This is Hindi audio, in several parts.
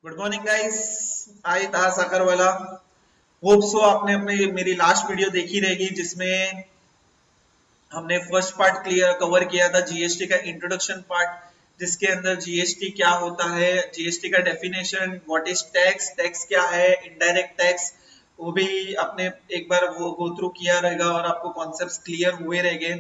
Good morning guys. आई था साकर वाला। होप सो आपने अपने मेरी लास्ट वीडियो देखी रहेगी जिसमें हमने फर्स्ट पार्ट क्लियर कवर किया था जीएसटी का इंट्रोडक्शन पार्ट, जिसके अंदर जीएसटी क्या होता है, जीएसटी का definition, what is tax, tax क्या है, इनडायरेक्ट टैक्स, वो भी आपने एक बार वो गो थ्रू किया रहेगा और आपको कॉन्सेप्ट्स क्लियर हुए रहेंगे।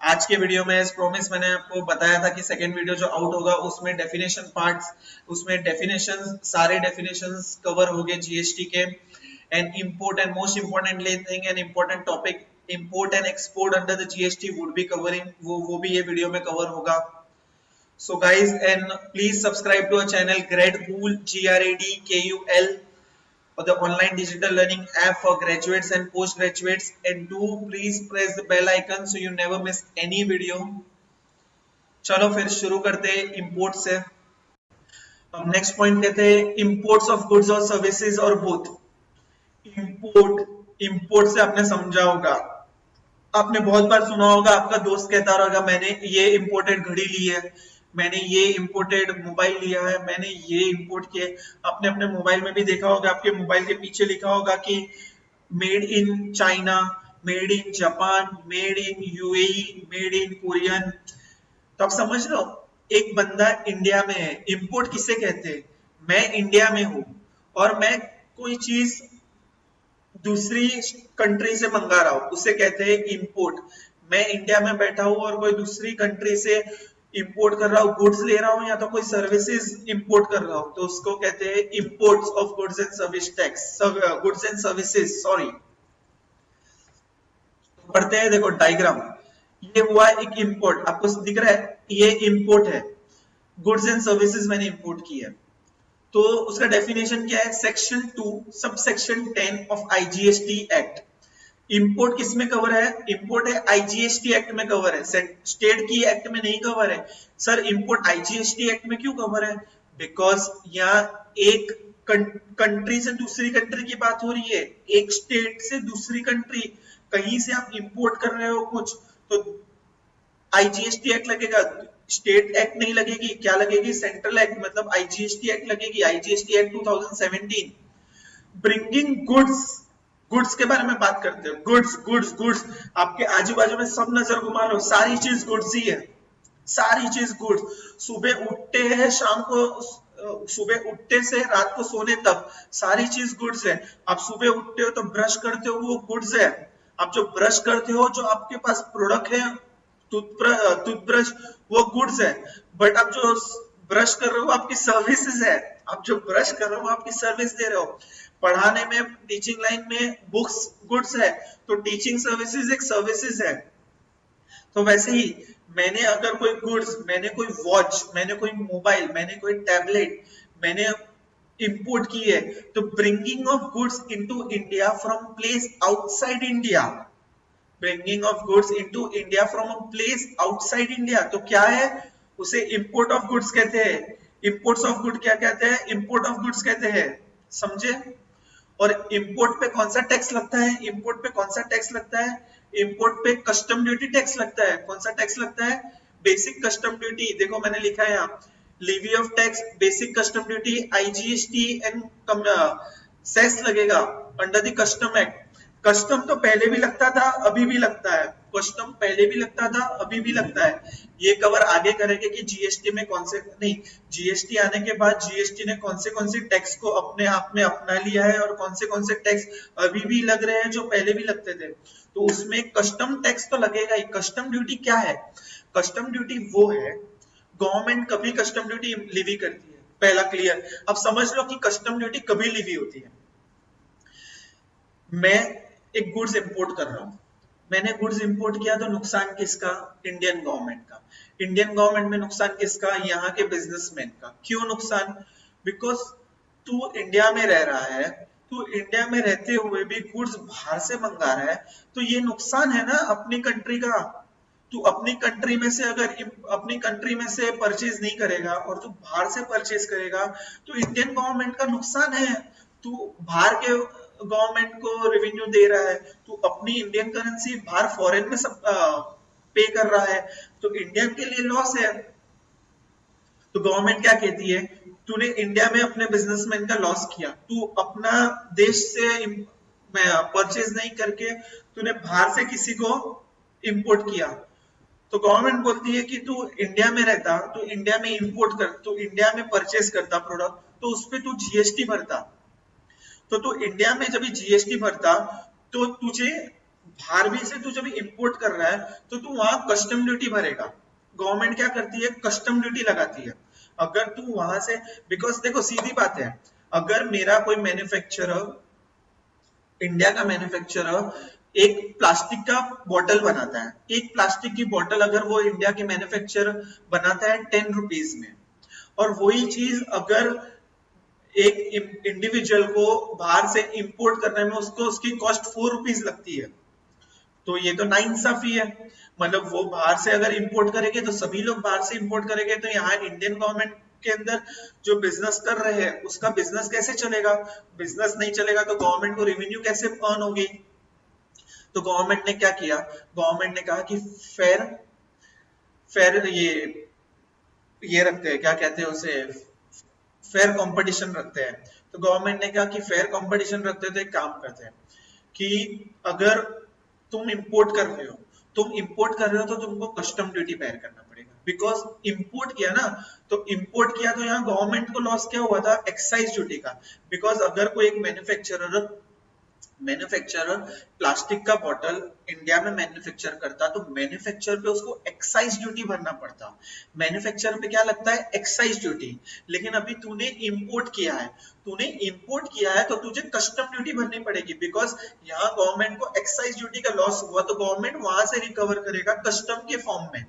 आज के वीडियो में एज प्रॉमिस मैंने आपको बताया था कि सेकेंड वीडियो जो आउट होगा उसमें डेफिनेशन पार्ट्स, उसमें डेफिनेशन सारे डेफिनेशंस कवर हो गए जीएसटी के। And import and most importantly thing and important topic, import and export under the GST would be covering, वो भी ये वीडियो में कवर होगा। So guys, and please subscribe to our channel Gradcool, GRADKUL, or the online digital learning app for graduates and postgraduates, and do please press the bell icon so you never miss any video। चलो फिर शुरू करते हैं इम्पोर्ट से। हम नेक्स्ट पॉइंट कहते हैं इम्पोर्ट्स ऑफ गुड्स और सर्विसेज और बोथ। इम्पोर्ट, इम्पोर्ट से आपने समझा होगा, आपने बहुत बार सुना होगा, आपका दोस्त कहता रहेगा मैंने ये इंपोर्टेड घड़ी ली है, मैंने ये इंपोर्टेड मोबाइल लिया है, मैंने ये इंपोर्ट किया। आपने अपने मोबाइल में भी देखा होगा, आपके मोबाइल के पीछे लिखा होगा कि made in China, made in Japan, made in UAE, made in Korean. तो आप समझ लो, एक बंदा इंडिया में है, इंपोर्ट किसे कहते हैं? मैं इंडिया में हूं और मैं कोई चीज दूसरी कंट्री से मंगा रहा हूं, उसे कहते हैं इंपोर्ट। मैं इंडिया में बैठा हूं और कोई दूसरी कंट्री से इंपोर्ट कर रहा हूं, गुड्स ले रहा हूं या तो कोई सर्विसेज इंपोर्ट कर रहा हूं, तो उसको कहते हैं imports of goods and service tax, goods and services, sorry. पढ़ते हैं, देखो डायग्राम। ये हुआ एक इंपोर्ट, आपको दिख रहा है ये इंपोर्ट है, गुड्स एंड सर्विसेज मैंने इंपोर्ट की है। तो उसका डेफिनेशन क्या है? Section 2 sub section 10 of IGST act. Import किस में कवर है? इंपोर्ट है आईजीएसटी एक्ट में कवर है, स्टेट की एक्ट में नहीं कवर है। सर इंपोर्ट आईजीएसटी एक्ट में क्यों कवर है? बिकॉज यहाँ एक कंट्री से दूसरी कंट्री की बात हो रही है, एक स्टेट से दूसरी कंट्री, कहीं से आप इंपोर्ट कर रहे हो कुछ, तो आईजीएसटी एक्ट लगेगा, स्टेट एक्ट नहीं लगेगी। क्या लगेगी? सेंट्रल एक्ट, मतलब आईजीएसटी एक्ट लगेगी, IGST act 2017। Bringing goods, goods के बारे में बात करते हैं। गुड्स गुड्स गुड्स, आपके आजू बाजू में सब नजर घुमा लो, सारी चीज गुड्स ही है, सारी चीज गुड्स। सुबह उठते हैं शाम को, सुबह उठते से रात को सोने तक सारी चीज गुड्स है। आप सुबह उठते हो तो ब्रश करते हो, वो गुड्स है। आप जो ब्रश करते हो, जो आपके पास प्रोडक्ट है, टूथब्रश, वो गुड्स है। बट आप जो ब्रश कर रहे हो आपकी सर्विसेज है, आप जो ब्रश कर रहे हो आपकी सर्विस दे रहे हो। पढ़ाने में, टीचिंग लाइन में बुक्स गुड्स है, तो टीचिंग सर्विसेज एक सर्विसेज है। तो वैसे ही मैंने अगर कोई गुड्स, मैंने कोई वॉच, मैंने कोई मोबाइल, मैंने कोई टैबलेट मैंने इंपोर्ट की है, तो bringing of goods into India from place outside India, bringing of goods into India from a place outside India, तो क्या है? उसे इंपोर्ट ऑफ गुड्स कहते हैं। इंपोर्ट्स ऑफ गुड क्या कहते हैं? इंपोर्ट ऑफ गुड्स कहते हैं, समझे? और इंपोर्ट पे कौन सा टैक्स लगता है? इंपोर्ट पे कौन सा टैक्स लगता है? इंपोर्ट पे कस्टम ड्यूटी टैक्स लगता है। कौन सा टैक्स लगता है? Basic custom duty. देखो मैंने लिखा है यहाँ, levy of tax, basic custom duty, IGST and cess लगेगा under the custom act. Custom तो पहले भी लगता था, अभी भी लगता है, कस्टम पहले भी लगता था, अभी भी लगता है। ये कवर आगे करेंगे कि जीएसटी में कौन से, नहीं, जीएसटी आने के बाद जीएसटी ने कौन से टैक्स को अपने आप में अपना लिया है और कौन से टैक्स अभी भी लग रहे हैं जो पहले भी लगते थे। तो उसमें कस्टम टैक्स तो लगेगा ही। कस्टम ड्यूटी क्या है? कस्टम ड्यूटी वो है, गवर्नमेंट कभी कस्टम ड्यूटी लिवी करती है, पहला क्लियर। अब समझ लो कि कस्टम ड्यूटी कभी लिवी होती है। मैं एक गुड्स इंपोर्ट कर रहा हूं, मैंने गुड्स इंपोर्ट किया, तो नुकसान किसका? इंडियन गवर्नमेंट का। इंडियन गवर्नमेंट में नुकसान किसका? यहाँ के बिजनेसमैन का। क्यों नुकसान? बिकॉज तू इंडिया में रह रहा है, तू इंडिया में रहते हुए भी गुड्स बाहर से मंगा रहा है, तो ये नुकसान है ना अपनी कंट्री का। तू अपनी कंट्री में से अगर अपनी कंट्री में से परचेज नहीं करेगा और तू बाहर से परचेज करेगा, तो इंडियन गवर्नमेंट का नुकसान है। तू बाहर के गवर्नमेंट को रेवेन्यू दे रहा है, तू अपनी इंडियन करेंसी बाहर फॉरेन में सब पे कर रहा है, तो इंडियन के लिए लॉस है। तो गवर्नमेंट क्या कहती है? तूने इंडिया में अपने बिजनेसमैन का लॉस किया, तू अपना देश से परचेज नहीं करके तूने बाहर से किसी को इंपोर्ट किया, तो गवर्नमेंट बोलती है कि तू इंडिया में रहता, तू इंडिया में इंपोर्ट कर, तू इंडिया में परचेज करता प्रोडक्ट, तो उस पर तू जीएसटी भरता। तो तू इंडिया में जब जीएसटी भरता तो तुझे बाहर भी से तू जब इंपोर्ट कर रहा है तो तू वहां कस्टम ड्यूटी भरेगा। गवर्नमेंट क्या करती है, कस्टम ड्यूटी लगाती है। अगर तू वहां से, बिकॉज देखो सीधी बात है, अगर मेरा कोई मैन्युफैक्चरर, इंडिया का मैन्युफैक्चरर एक प्लास्टिक का बोतल बनाता है, एक प्लास्टिक की बोतल अगर वो इंडिया के मैन्युफैक्चरर बनाता है 10 रुपीज में, और वही चीज अगर एक इंडिविजुअल को बाहर से इंपोर्ट करने में उसको उसकी कॉस्ट 4 रुपीज लगती है, तो ये तो नाइंसाफी है। मतलब वो बाहर से अगर इंपोर्ट करेंगे तो सभी लोग बाहर से इंपोर्ट करेंगे, तो यहाँ इंडियन गवर्नमेंट के अंदर जो बिजनेस कर रहे हैं उसका बिजनेस कैसे चलेगा? बिजनेस नहीं चलेगा तो गवर्नमेंट को रेवेन्यू कैसे अर्न होगी? तो गवर्नमेंट ने क्या किया, गवर्नमेंट ने कहा कि फेयर फेयर ये रखते हैं, क्या कहते हैं उसे, फेयर कंपटीशन रखते हैं। तो गवर्नमेंट ने कहा कि फेयर कंपटीशन रखते हैं तो एक काम करते हैं कि अगर तुम इंपोर्ट कर रहे हो, तो तुमको कस्टम ड्यूटी पेयर करना पड़ेगा, बिकॉज इंपोर्ट किया ना, तो इंपोर्ट किया तो यहाँ गवर्नमेंट को लॉस क्या हुआ था, एक्साइज ड्यूटी का। बिकॉज अगर कोई एक मैन्युफैक्चरर प्लास्टिक का बॉटल इंडिया में मैन्युफैक्चर करता तो मैन्युफैक्चर पे उसको एक्साइज ड्यूटी भरना पड़ता। मैन्युफैक्चर पे क्या लगता है, एक्साइज ड्यूटी। लेकिन अभी तूने इंपोर्ट किया है तो तुझे कस्टम ड्यूटी भरनी पड़ेगी, बिकॉज यहाँ गवर्नमेंट को एक्साइज ड्यूटी का लॉस हुआ तो गवर्नमेंट वहां से रिकवर करेगा कस्टम के फॉर्म में।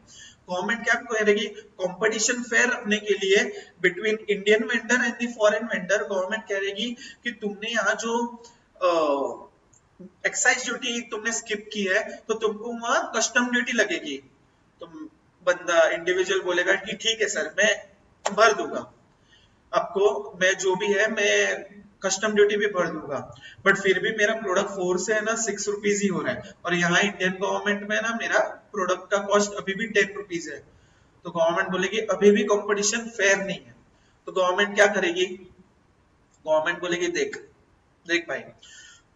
गवर्नमेंट क्या करेगी, कंपटीशन फेयर रखने के लिए between Indian vendor and the foreign vendor, government कहेगी कि तुमने यहाँ जो एक्साइज ड्यूटी तुमने स्किप की है तो तुमको वहां कस्टम ड्यूटी लगेगी। तो बंदा इंडिविजुअल बोलेगा कि ठीक है सर, मैं भर दूंगा आपको, मैं जो भी है मैं कस्टम ड्यूटी भी भर दूंगा, बट फिर भी मेरा प्रोडक्ट 4 से है ना 6 रुपीज ही हो रहा है, और यहाँ इंडियन गवर्नमेंट में ना मेरा प्रोडक्ट का कॉस्ट अभी भी 10 रुपीज है। तो गवर्नमेंट बोलेगी अभी भी कंपटीशन फेयर नहीं है। तो गवर्नमेंट क्या करेगी, गवर्नमेंट बोलेगी देख देख भाई,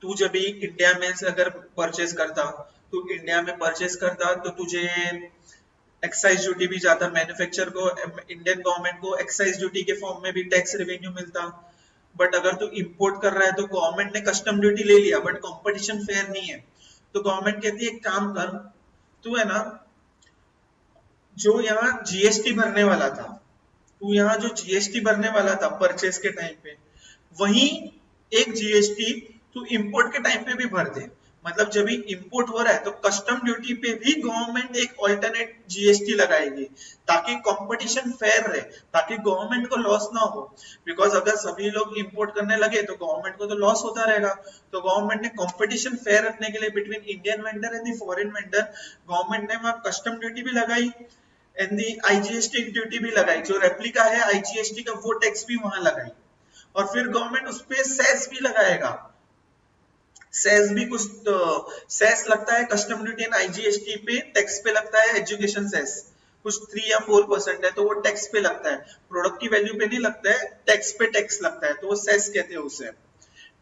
तू जब भी इंडिया में से अगर परचेज करता, तो तुझे एक्साइज ड्यूटी भी जाता, मैन्युफैक्चर को, इंडियन गवर्नमेंट को एक्साइज ड्यूटी के फॉर्म में भी टैक्स रेवेन्यू मिलता। बट अगर तू इंपोर्ट कर रहा है तो गवर्नमेंट ने कस्टम ड्यूटी ले लिया बट कंपटीशन फेयर नहीं है। तो गवर्नमेंट कहती है एक काम कर, तू है ना जो यहाँ जीएसटी भरने वाला था, परचेज के टाइम पे, वही एक जीएसटी तू इंपोर्ट के टाइम पे भी भर दे। मतलब जब भी इंपोर्ट हो रहा है तो कस्टम ड्यूटी पे भी गवर्नमेंट एक ऑल्टरनेट जीएसटी लगाएगी ताकि कंपटीशन फेयर रहे, ताकि गवर्नमेंट को लॉस ना हो। बिकॉज अगर सभी लोग इंपोर्ट करने लगे तो गवर्नमेंट को तो लॉस होता रहेगा। तो गवर्नमेंट ने कंपटीशन फेयर रखने के लिए between Indian vendor and the foreign vendor, government ने वहां कस्टम ड्यूटी भी लगाई एंड दी आईजीएसटी ड्यूटी भी लगाई, जो रेप्लिका है आईजीएसटी का वो टैक्स भी वहां लगाई। और फिर गवर्नमेंट उस पे सेस भी लगाएगा, सेस भी कुछ सेस लगता है कस्टम ड्यूटी एंड आईजीएसटी पे, टैक्स पे लगता है एजुकेशन सेस, कुछ 3 या 4% है, तो वो टैक्स पे लगता है, प्रोडक्ट की वैल्यू पे नहीं लगता है, टैक्स पे टैक्स लगता है, तो वो सेस कहते हैं उसे।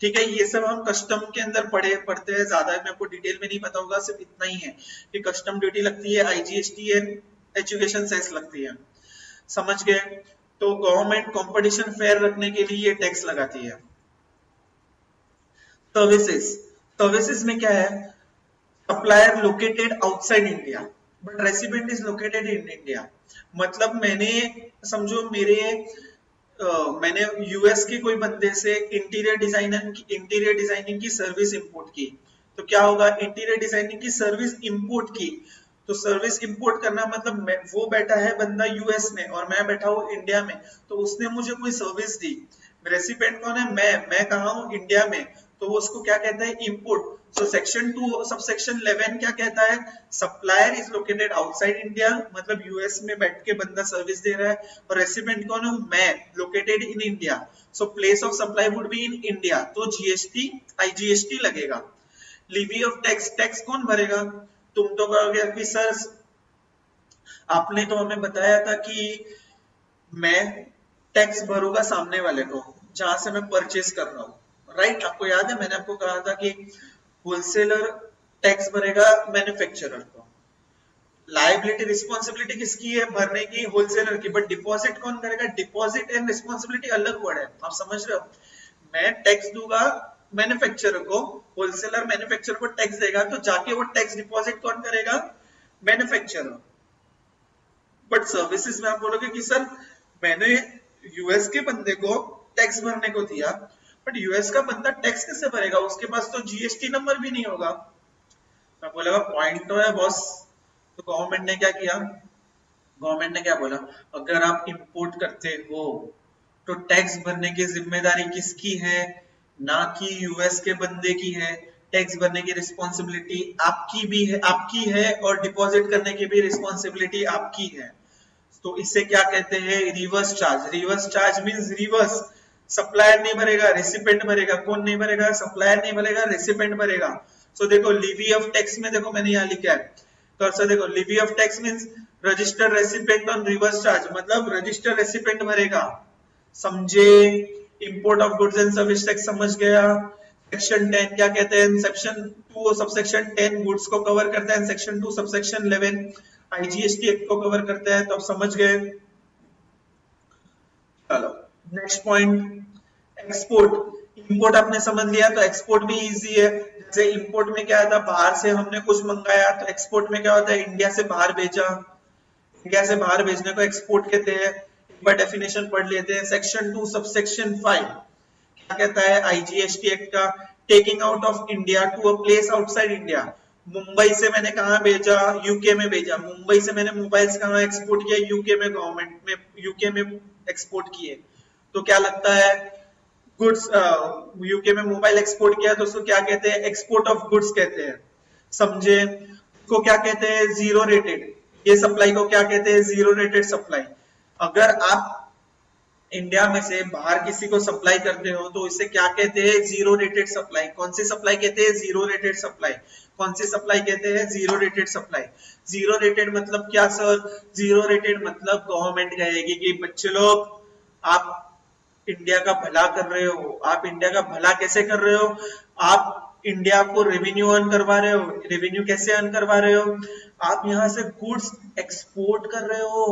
ठीक है, ये सब हम कस्टम के अंदर पढ़ते हैं, ज्यादा में आपको डिटेल में नहीं पता होगा, सिर्फ इतना ही है कि कस्टम ड्यूटी लगती है, आईजीएसटी एंड एजुकेशन सेस लगती है, समझ गए। तो गवर्नमेंट कंपटीशन फेयर रखने के लिए ये टैक्स लगाती है। सर्विसेज में क्या है, supplier located outside India but resident is located in India. मतलब समझो मैंने यूएस के कोई बंदे से इंटीरियर डिजाइनिंग की सर्विस इंपोर्ट की, तो क्या होगा, इंटीरियर डिजाइनिंग की सर्विस इंपोर्ट की, तो सर्विस इंपोर्ट करना मतलब वो बैठा है बंदा यूएस में और मैं बैठा हूँ इंडिया में, तो उसने मुझे कोई सर्विस दी, रेसिपिएंट कौन है, मैं कहा हूँ इंडिया में, तो वो उसको क्या कहता है, इंपोर्ट। सो सेक्शन 2 सबसेक्शन 11 क्या कहता है, supplier is located outside India, मतलब यूएस में बैठ के बंदा सर्विस दे रहा है, और रेसिपिएंट कौन है, मैं, located in India, so place of supply would be in India, तो जीएसटी आईजीएसटी लगेगा। लीवी ऑफ टैक्स कौन भरेगा, तुम तो कहोगे कि सर आपने तो हमें बताया था कि मैं टैक्स भरूंगा सामने वाले को जहां से मैं परचेज कर रहा हूँ, राइट। आपको याद है मैंने आपको कहा था कि होलसेलर टैक्स भरेगा मैन्युफैक्चरर को, लाइबिलिटी रिस्पॉन्सिबिलिटी किसकी है, भरने की, होलसेलर की, बट डिपॉजिट कौन करेगा, डिपॉजिट एंड रिस्पॉन्सिबिलिटी अलग वर्ड है, आप समझ रहे हो। मैं टैक्स दूंगा मैन्युफैक्चरर को, होलसेलर मैन्युफैक्चरर को टैक्स देगा, तो जाके वो टैक्स डिपॉजिट कौन करेगा, मैन्युफैक्चरर। बट सर्विसेज में आप बोलोगे कि सर मैंने यूएस के बंदे को टैक्स भरने को दिया, बट यूएस का बंदा टैक्स कैसे भरेगा, उसके पास तो जीएसटी नंबर भी नहीं होगा। मैं बोलेगा पॉइंट तो है बॉस। तो गवर्नमेंट ने क्या किया, गवर्नमेंट ने क्या बोला, अगर आप इंपोर्ट करते हो तो टैक्स भरने की जिम्मेदारी किसकी है, ना कि यूएस के बंदे की है। टैक्स भरने की रिस्पॉन्सिबिलिटी आपकी भी है, आपकी है, और डिपॉजिट करने की भी रिस्पॉन्सिबिलिटी आपकी है। तो इसे क्या कहते हैं, reverse charge. Reverse charge means reverse, supplier नहीं भरेगा, रेसिपेंट भरेगा। कौन नहीं भरेगा, सप्लायर नहीं भरेगा, रेसिपेंट भरेगा। सो देखो लिवी ऑफ टैक्स में देखो मैंने यहाँ लिखा है, तो देखो Levi of tax means registered recipient on reverse charge, मतलब रजिस्टर्ड रेसिपेंट भरेगा, समझे। Import of goods and service tax समझ गया। सेक्शन 10 क्या कहते हैं, सेक्शन 2 सबसेक्शन 10 गुड्स को कवर करता है, सेक्शन 2 सबसेक्शन 11 आईजीएसटी एक्ट को कवर करता है, तो आप समझ गए। चलो नेक्स्ट पॉइंट, एक्सपोर्ट। इंपोर्ट आपने समझ लिया, तो एक्सपोर्ट भी इजी है। जैसे इंपोर्ट में क्या था, बाहर से हमने कुछ मंगाया, तो एक्सपोर्ट में क्या होता है, इंडिया से बाहर भेजा, इंडिया से बाहर भेजने को एक्सपोर्ट कहते हैं। एक बार डेफिनेशन पढ़ लेते हैं, सेक्शन 2 सबसेक्शन 5 क्या कहता है आईजीएसटी एक्ट का, taking out of India to a place outside India. Mumbai से मैंने कहा भेजा, यूके में भेजा। मुंबई से मैंने मोबाइल्स कहाँ एक्सपोर्ट किया, यूके में, गवर्नमेंट में यूके में एक्सपोर्ट किए। तो क्या लगता है, गुड्स यूके में मोबाइल एक्सपोर्ट किया, तो उसको क्या कहते हैं, एक्सपोर्ट ऑफ गुड्स कहते हैं, समझे। को क्या कहते हैं, जीरो रेटेड। ये सप्लाई को क्या कहते हैं, जीरो रेटेड सप्लाई। अगर आप इंडिया में से बाहर किसी को सप्लाई करते हो तो इसे क्या कहते हैं, जीरो रेटेड सप्लाई। कौन सी सप्लाई कहते हैं, जीरो रेटेड सप्लाई। कौन सी सप्लाई कहते हैं, zero rated supply. Zero rated मतलब क्या सर, जीरो रेटेड मतलब गवर्नमेंट कहेगी कि बच्चे लोग आप इंडिया का भला कर रहे हो। आप इंडिया का भला कैसे कर रहे हो, आप इंडिया को रेवेन्यू अर्न करवा रहे हो। रेवेन्यू कैसे अर्न करवा रहे हो, आप यहाँ से गुड्स एक्सपोर्ट कर रहे हो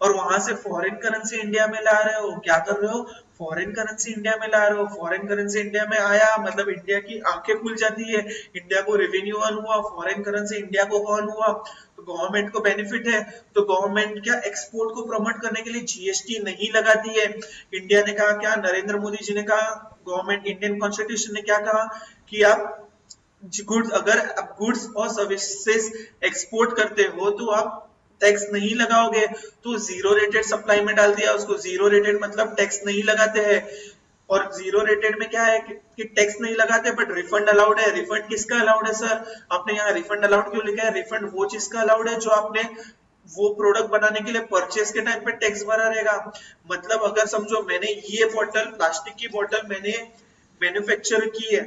और वहां से फॉरेन करेंसी इंडिया में ला रहे हो। क्या कर रहे हो, फॉरेन करेंसी इंडिया में ला रहे हो। फॉरेन करेंसी इंडिया में आया मतलब इंडिया की आंखें खुल जाती है, इंडिया को रेवेन्यू अर्न हुआ, फॉरेन करेंसी इंडिया को अर्न हुआ, तो गवर्नमेंट को बेनिफिट है। तो गवर्नमेंट क्या एक्सपोर्ट को प्रमोट करने के लिए जीएसटी नहीं लगाती है। इंडिया ने कहा क्या, नरेंद्र मोदी जी ने कहा, गवर्नमेंट इंडियन कॉन्स्टिट्यूशन ने क्या कहा कि आप गुड्स, अगर आप गुड्स और सर्विसेज एक्सपोर्ट करते हो तो आप टैक्स नहीं लगाओगे। तो जीरो रेटेड सप्लाई में डाल दिया उसको। जीरो रेटेड मतलब टैक्स नहीं लगाते हैं। और जीरो रेटेड में क्या है कि टैक्स नहीं लगाते बट रिफंड अलाउड है। रिफंड किसका अलाउड है सर, आपने यहाँ रिफंड अलाउड क्यों लिखा है, रिफंड वो चीज का अलाउड है जो आपने वो प्रोडक्ट बनाने के लिए परचेस के टाइम पे टैक्स भरा रहेगा। मतलब अगर समझो मैंने ये बोतल, प्लास्टिक की बोतल मैंने मैन्युफैक्चर की है,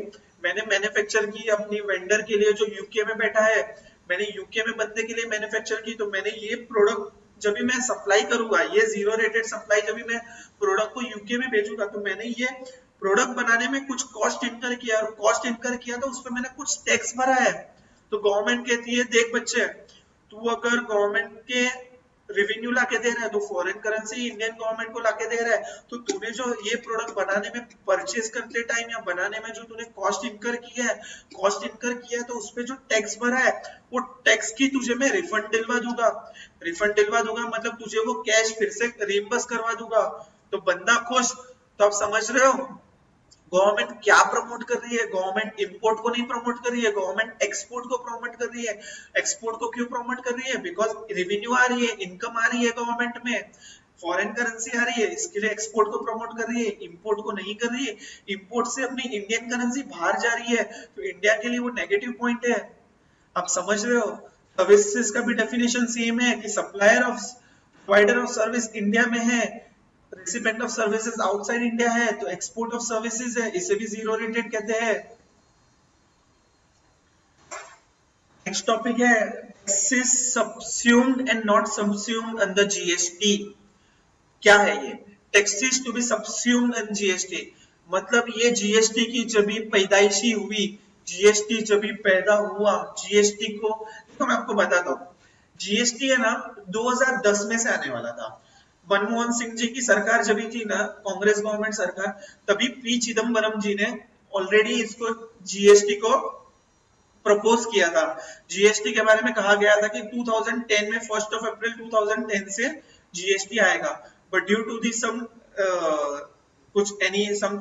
मैंने मैन्युफैक्चर की अपनी वेंडर के लिए जो यूके में बैठा है, मैंने यूके में बंदे के लिए मैन्युफैक्चर की, तो मैंने ये प्रोडक्ट जब भी मैं सप्लाई करूंगा, ये जीरो रेटेड सप्लाई जब भी मैं प्रोडक्ट को यूके में भेजूंगा, तो मैंने ये प्रोडक्ट बनाने में कुछ कॉस्ट इनकर किया, और कॉस्ट इनकर किया तो उस पर मैंने कुछ टैक्स भरा है। तो गवर्नमेंट कहती है देख बच्चे, तू अगर गवर्नमेंट के रेवेन्यू लाके दे रहा है, तो फॉरेन करेंसी इंडियन गवर्नमेंट को लाके दे रहा है, तो तूने जो ये प्रोडक्ट बनाने में, परचेज करते टाइम या बनाने में जो तूने कॉस्ट इनकर किया है, कॉस्ट इनकर किया है, तो उसपे जो टैक्स भरा है, वो टैक्स की तुझे मैं रिफंड दिलवा दूंगा। रिफंड दिलवा दूंगा मतलब तुझे वो कैश फिर से रिइंबर्स करवा दूंगा। तो बंदा खुश। तो आप समझ रहे हो गवर्नमेंट क्या प्रमोट कर रही है, गवर्नमेंट इंपोर्ट को नहीं प्रमोट कर रही है, गवर्नमेंट एक्सपोर्ट को प्रमोट कर रही है। एक्सपोर्ट को क्यों प्रमोट कर रही है, बिकॉज रेवेन्यू आ रही है, इनकम आ रही है गवर्नमेंट में, फॉरेन करेंसी आ रही है, इसके लिए एक्सपोर्ट को प्रमोट कर रही है, इंपोर्ट को नहीं कर रही है। इंपोर्ट से अपनी इंडियन करेंसी बाहर जा रही है, तो इंडिया के लिए वो नेगेटिव पॉइंट है। आप समझ रहे हो। सर्विसेज का भी डेफिनेशन सेम है कि supplier of, provider of service India में है, recipient of services outside India है, तो एक्सपोर्ट ऑफ सर्विसेज है, इसे भी जीरो रेटेड कहते हैं। नेक्स्ट टॉपिक है taxes subsumed and not subsumed under GST. क्या है ये, taxes to be subsumed in GST, मतलब ये जीएसटी की जब भी पैदाइशी हुई, जीएसटी जब भी पैदा हुआ, जीएसटी को देखो मैं आपको बताता हूँ, जीएसटी है ना 2010 में से आने वाला था। मनमोहन सिंह जी की सरकार जब भी थी ना, कांग्रेस गवर्नमेंट सरकार, तभी पी चिदम्बरम जी ने ऑलरेडी इसको जीएसटी को प्रपोज किया था। जीएसटी के बारे में कहा गया था कि 2010 में 1 अप्रैल 2010 से जीएसटी आएगा, बट ड्यू टू दी सम कुछ एनी सम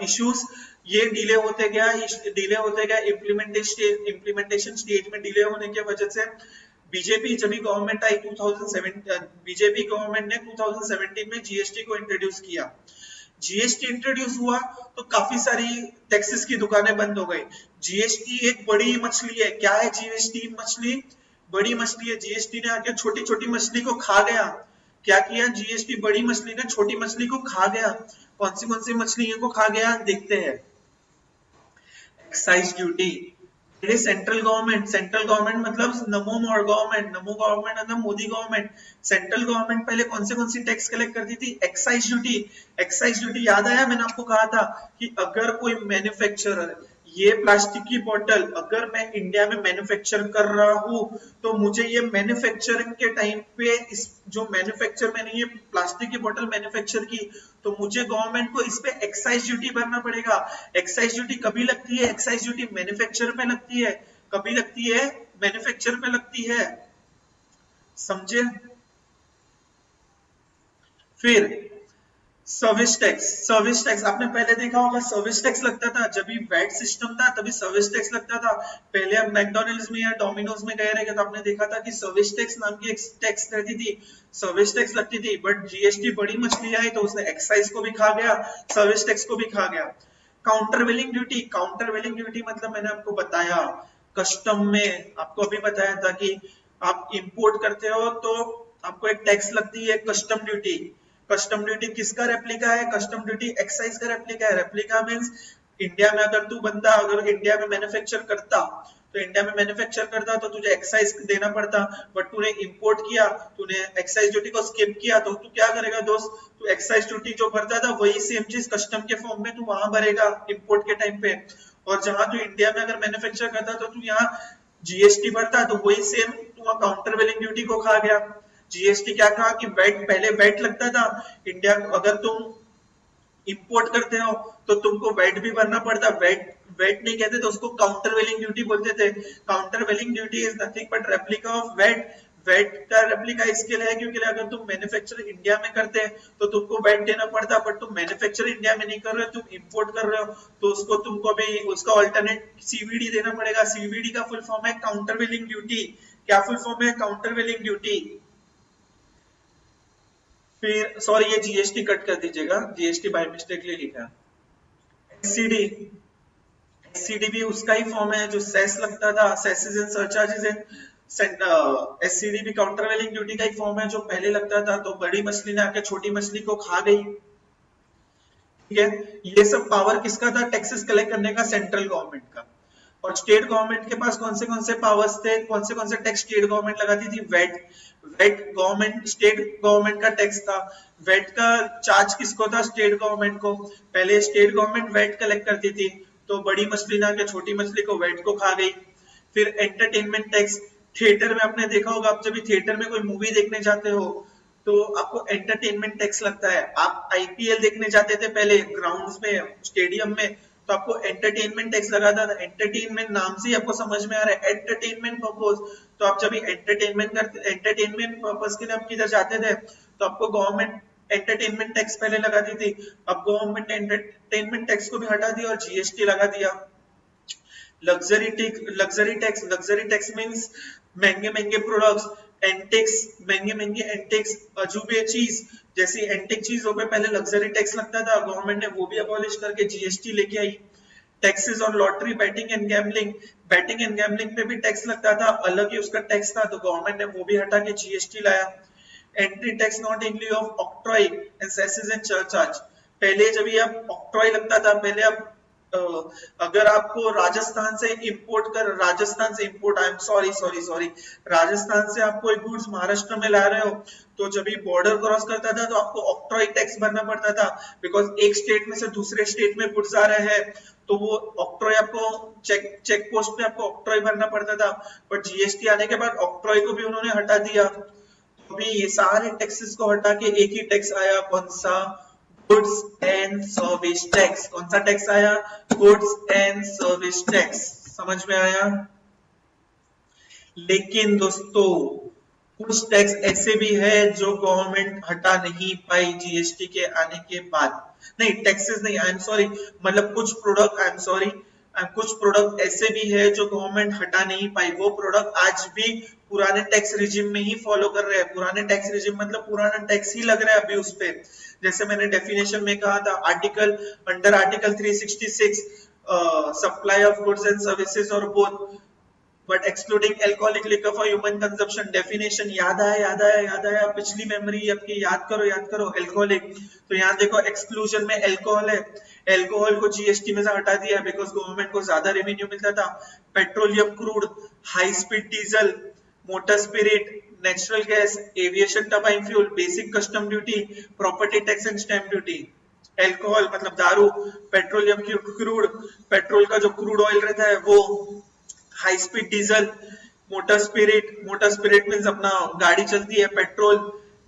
इश्यूज ये डिले होते गया इम्प्लीमेंटेशन स्टेज में डिले होने की वजह से बीजेपी जब भी गवर्नमेंट आई 2007, बीजेपी गवर्नमेंट ने 2017 में जीएसटी को इंट्रोड्यूस किया। जीएसटी इंट्रोड्यूस हुआ तो काफी सारी टैक्सेस की दुकानें बंद हो गई। जीएसटी एक बड़ी मछली है। क्या है जीएसटी? मछली, बड़ी मछली है। जीएसटी ने आके छोटी छोटी मछली को खा गया। क्या किया जीएसटी? बड़ी मछली ने छोटी मछली को खा गया। कौन सी मछलियों को खा गया देखते हैं। एक्साइज ड्यूटी, सेंट्रल गवर्नमेंट मतलब नमो गवर्नमेंट मतलब मोदी गवर्नमेंट। सेंट्रल गवर्नमेंट पहले कौन सी टैक्स कलेक्ट करती थी? एक्साइज ड्यूटी याद आया? मैंने आपको कहा था कि अगर कोई मैन्युफैक्चरर ये प्लास्टिक की बोतल अगर मैं इंडिया में मैन्युफैक्चर कर रहा हूं तो मुझे ये मैन्युफैक्चरिंग के टाइम पे इस जो मैन्युफैक्चर मैंने ये प्लास्टिक की बोतल मैन्युफैक्चर की तो मुझे गवर्नमेंट को इस पे एक्साइज ड्यूटी भरना पड़ेगा। एक्साइज ड्यूटी कभी लगती है? एक्साइज ड्यूटी मैन्युफैक्चर पे लगती है। कभी लगती है? मैन्युफैक्चर पे लगती है। समझे? फिर सर्विस टैक्स आपने पहले देखा होगा। सर्विस टैक्स लगता था जब भी वैट सिस्टम था, तभी सर्विस टैक्स लगता था। पहले आप मैकडॉनल्ड्स में या डोमिनोज में गए रहेंगे तो आपने देखा था कि सर्विस टैक्स नाम की एक टैक्स रहती थी, सर्विस टैक्स लगती थी। बट जीएसटी बड़ी मछली आई तो उसने एक्साइज को भी खा गया, सर्विस टैक्स को भी खा गया। काउंटरवेलिंग ड्यूटी मतलब मैंने आपको बताया कस्टम में, आपको अभी बताया था कि आप इंपोर्ट करते हो तो आपको एक टैक्स लगती है कस्टम ड्यूटी। कस्टम ड्यूटी किसका रेप्लिका है? कस्टम ड्यूटी एक्साइज का रेप्लिका है। रेप्लिका मींस इंडिया में अगर तू बंदा अगर इंडिया में मैन्युफैक्चर करता तो तुझे एक्साइज देना पड़ता, बट तूने इंपोर्ट किया, तूने एक्साइज ड्यूटी को स्किप किया तो तू क्या करेगा दोस्त? तू एक्साइज ड्यूटी जो भरता था वही सेम चीज कस्टम के फॉर्म में तू वहां भरेगा इंपोर्ट के टाइम पे। और जहां तू इंडिया में अगर मैन्युफैक्चर करता तो तू यहाँ जीएसटी भरता तो वही सेम तू काउंटर वेलिंग ड्यूटी को खा गया। जीएसटी क्या कहा कि वैट, पहले वैट लगता था इंडिया, अगर तुम इंपोर्ट करते हो तो तुमको वैट भी भरना पड़ता। वैट नहीं कहते तो उसको काउंटर वेलिंग ड्यूटी बोलते थे। Countervailing duty is nothing but replica of VAT. VAT का रेप्लिका इसके लिए है क्योंकि अगर तुम मैन्युफैक्चर इंडिया में करते तो तुमको वैट देना पड़ता, बट तुम मैन्युफैक्चर इंडिया में नहीं कर रहे हो, तुम इंपोर्ट कर रहे हो तो उसको तुमको भी उसका ऑल्टरनेट सीवीडी देना पड़ेगा। सीवीडी का फुल फॉर्म है काउंटर वेलिंग ड्यूटी। क्या फुल फॉर्म है? काउंटर वेलिंग ड्यूटी। फिर सॉरी ये जीएसटी कट कर दीजिएगा, जीएसटी बाय मिस्टेकली लिखा। एससीडी, एससीडी भी उसका ही फॉर्म है जो सेस लगता था, सेसेस एंड सरचार्जेस एंड एससीडी भी काउंटर वेलिंग ड्यूटी का ही फॉर्म है जो पहले लगता था तो बड़ी मछली ने आके छोटी मछली को खा गई। ठीक है, ये सब पावर किसका था? टैक्सेस कलेक्ट करने का सेंट्रल गवर्नमेंट का। और स्टेट गवर्नमेंट के पास कौन से पावर्स थे? कौन से टैक्स स्टेट गवर्नमेंट लगाती थी? वेट गवर्नमेंट, स्टेट गवर्नमेंट का टैक्स था। वेट का चार्ज किसको था? स्टेट गवर्नमेंट को। पहले स्टेट गवर्नमेंट वेट कलेक्ट करती थी तो बड़ी मछली ना के छोटी मछली को वेट को खा गई। फिर एंटरटेनमेंट टैक्स, थिएटर में आपने देखा होगा, आप जब भी थिएटर में कोई मूवी देखने जाते हो तो आपको एंटरटेनमेंट टैक्स लगता है। आप आईपीएल देखने जाते थे पहले ग्राउंड्स में, स्टेडियम में, तो आपको एंटरटेनमेंट टैक्स लगाता था। एंटरटेनमेंट नाम से ही आपको समझ में आ रहा है, एंटरटेनमेंट पर्पस। तो आप जब एंटरटेनमेंट पर्पस के लिए आप किधर जाते थे तो आपको गवर्नमेंट एंटरटेनमेंट टैक्स पहले लगाती थी। अब गवर्नमेंट एंटरटेनमेंट टैक्स को भी हटा दिया और जीएसटी लगा दिया। लग्जरी टैक्स मींस महंगे महंगे प्रोडक्ट्स, एंटिक्स, महंगे महंगे एंटिक्स, अजूबे चीज जैसी एंटिक चीजों पे पहले लग्जरी टैक्स लगता था, गवर्नमेंट ने वो भी अबॉलिश करके जीएसटी लेके आई। Taxes on lottery, betting and gambling पे भी टैक्स लगता था, अलग ही उसका टैक्स था तो गवर्नमेंट ने वो भी हटा के जीएसटी लाया। Entry tax not include of octroi and सेसेस and surcharge. पहले जब ये ऑक्ट्रॉय लगता था, पहले अब अगर आपको राजस्थान से import, I am sorry sorry sorry, Rajasthan से आप कोई गुड्स महाराष्ट्र में ला रहे हो, तो जब ये बॉर्डर क्रॉस करता था तो आपको ऑक्ट्रॉय टैक्स भरना पड़ता था, बिकॉज एक स्टेट में से दूसरे स्टेट में गुड्स आ रहे हैं, तो वो ऑक्ट्रॉय आपको चेक पोस्ट पे आपको ऑक्ट्रॉय भरना पड़ता था। बट जीएसटी आने के बाद ऑक्ट्रॉय को भी उन्होंने हटा दिया। तो अभी ये सारे टैक्सेस को हटा के एक ही टैक्स आया, कौन सा? Goods and service tax. कौन सा टैक्स आया? Goods and service tax. समझ में आया? लेकिन दोस्तों कुछ टैक्स ऐसे भी है जो गवर्नमेंट हटा नहीं पाई जीएसटी के आने के बाद। नहीं, टैक्सेस नहीं, आई एम सॉरी, मतलब कुछ प्रोडक्ट, आई एम सॉरी, कुछ प्रोडक्ट ऐसे भी है जो गवर्नमेंट हटा नहीं पाई। वो प्रोडक्ट आज भी पुराने टैक्स रिजिम में ही फॉलो कर रहे हैं। पुराने टैक्स रिजिम मतलब पुराना टैक्स ही लग रहा है अभी उस पे। जैसे मैंने डेफिनेशन में कहा था, under article 366 supply of goods and services और both but excluding alcoholic liquor for human consumption. Definition याद आया, पिछली मेमोरी आपकी याद करो एल्कोहलिक। तो यहाँ देखो एक्सक्लूजन में एल्कोहल है, एल्कोहल को जीएसटी में से हटा दिया बिकॉज गवर्नमेंट को ज्यादा रेवेन्यू मिलता था। Petroleum crude, high speed diesel, motor spirit, natural gas, aviation turbine fuel, basic custom duty, property tax and stamp duty. Alcohol मतलब दारू, पेट्रोलियम क्रूड, पेट्रोल का जो क्रूड ऑयल रहता है वो, high speed diesel, motor spirit means अपना गाड़ी चलती है petrol,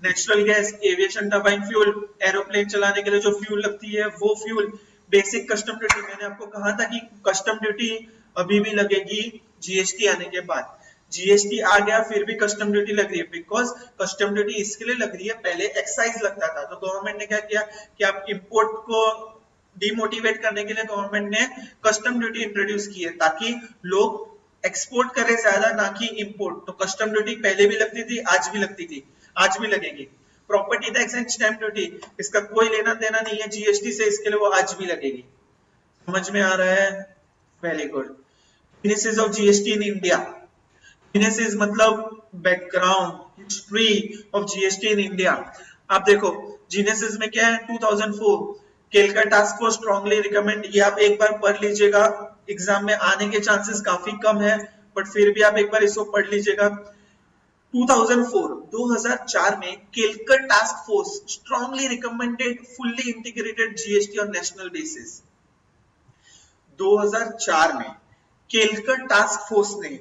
natural gas, aviation turbine fuel, aeroplane चलाने के लिए जो फ्यूल लगती है वो फ्यूल, बेसिक कस्टम ड्यूटी। मैंने आपको कहा था कि कस्टम ड्यूटी अभी भी लगेगी जीएसटी आने के बाद। जीएसटी आ गया फिर भी कस्टम ड्यूटी लग रही है, बिकॉज कस्टम ड्यूटी इसके लिए लग रही है, पहले एक्साइज लगता था, तो गवर्नमेंट ने क्या किया कि आप इंपोर्ट को डिमोटिवेट करने के लिए गवर्नमेंट ने कस्टम ड्यूटी इंट्रोड्यूस की है, ताकि लोग एक्सपोर्ट करे ज्यादा, ना कि इंपोर्ट। तो कस्टम ड्यूटी पहले भी लगती थी, आज भी लगती थी, आज भी लगेगी। Property tax and stamp duty, इसका कोई लेना देना नहीं है जीएसटी से, इसके लिए वो आज भी लगेगी। समझ में आ रहा है? Very good. Genesis of GST in India. Genesis मतलब background, history of GST in India. आप देखो जेनेसिस में क्या है, 2004 Kelkar task force strongly recommend, ये आप एक बार पढ़ लीजिएगा, एग्जाम में आने के चांसेस काफी कम है, बट फिर भी आप एक बार इसको पढ़ लीजिएगा। 2004 में Kelkar task force strongly recommended fully integrated GST on national basis. 2004 में केलकर टास्क फोर्स ने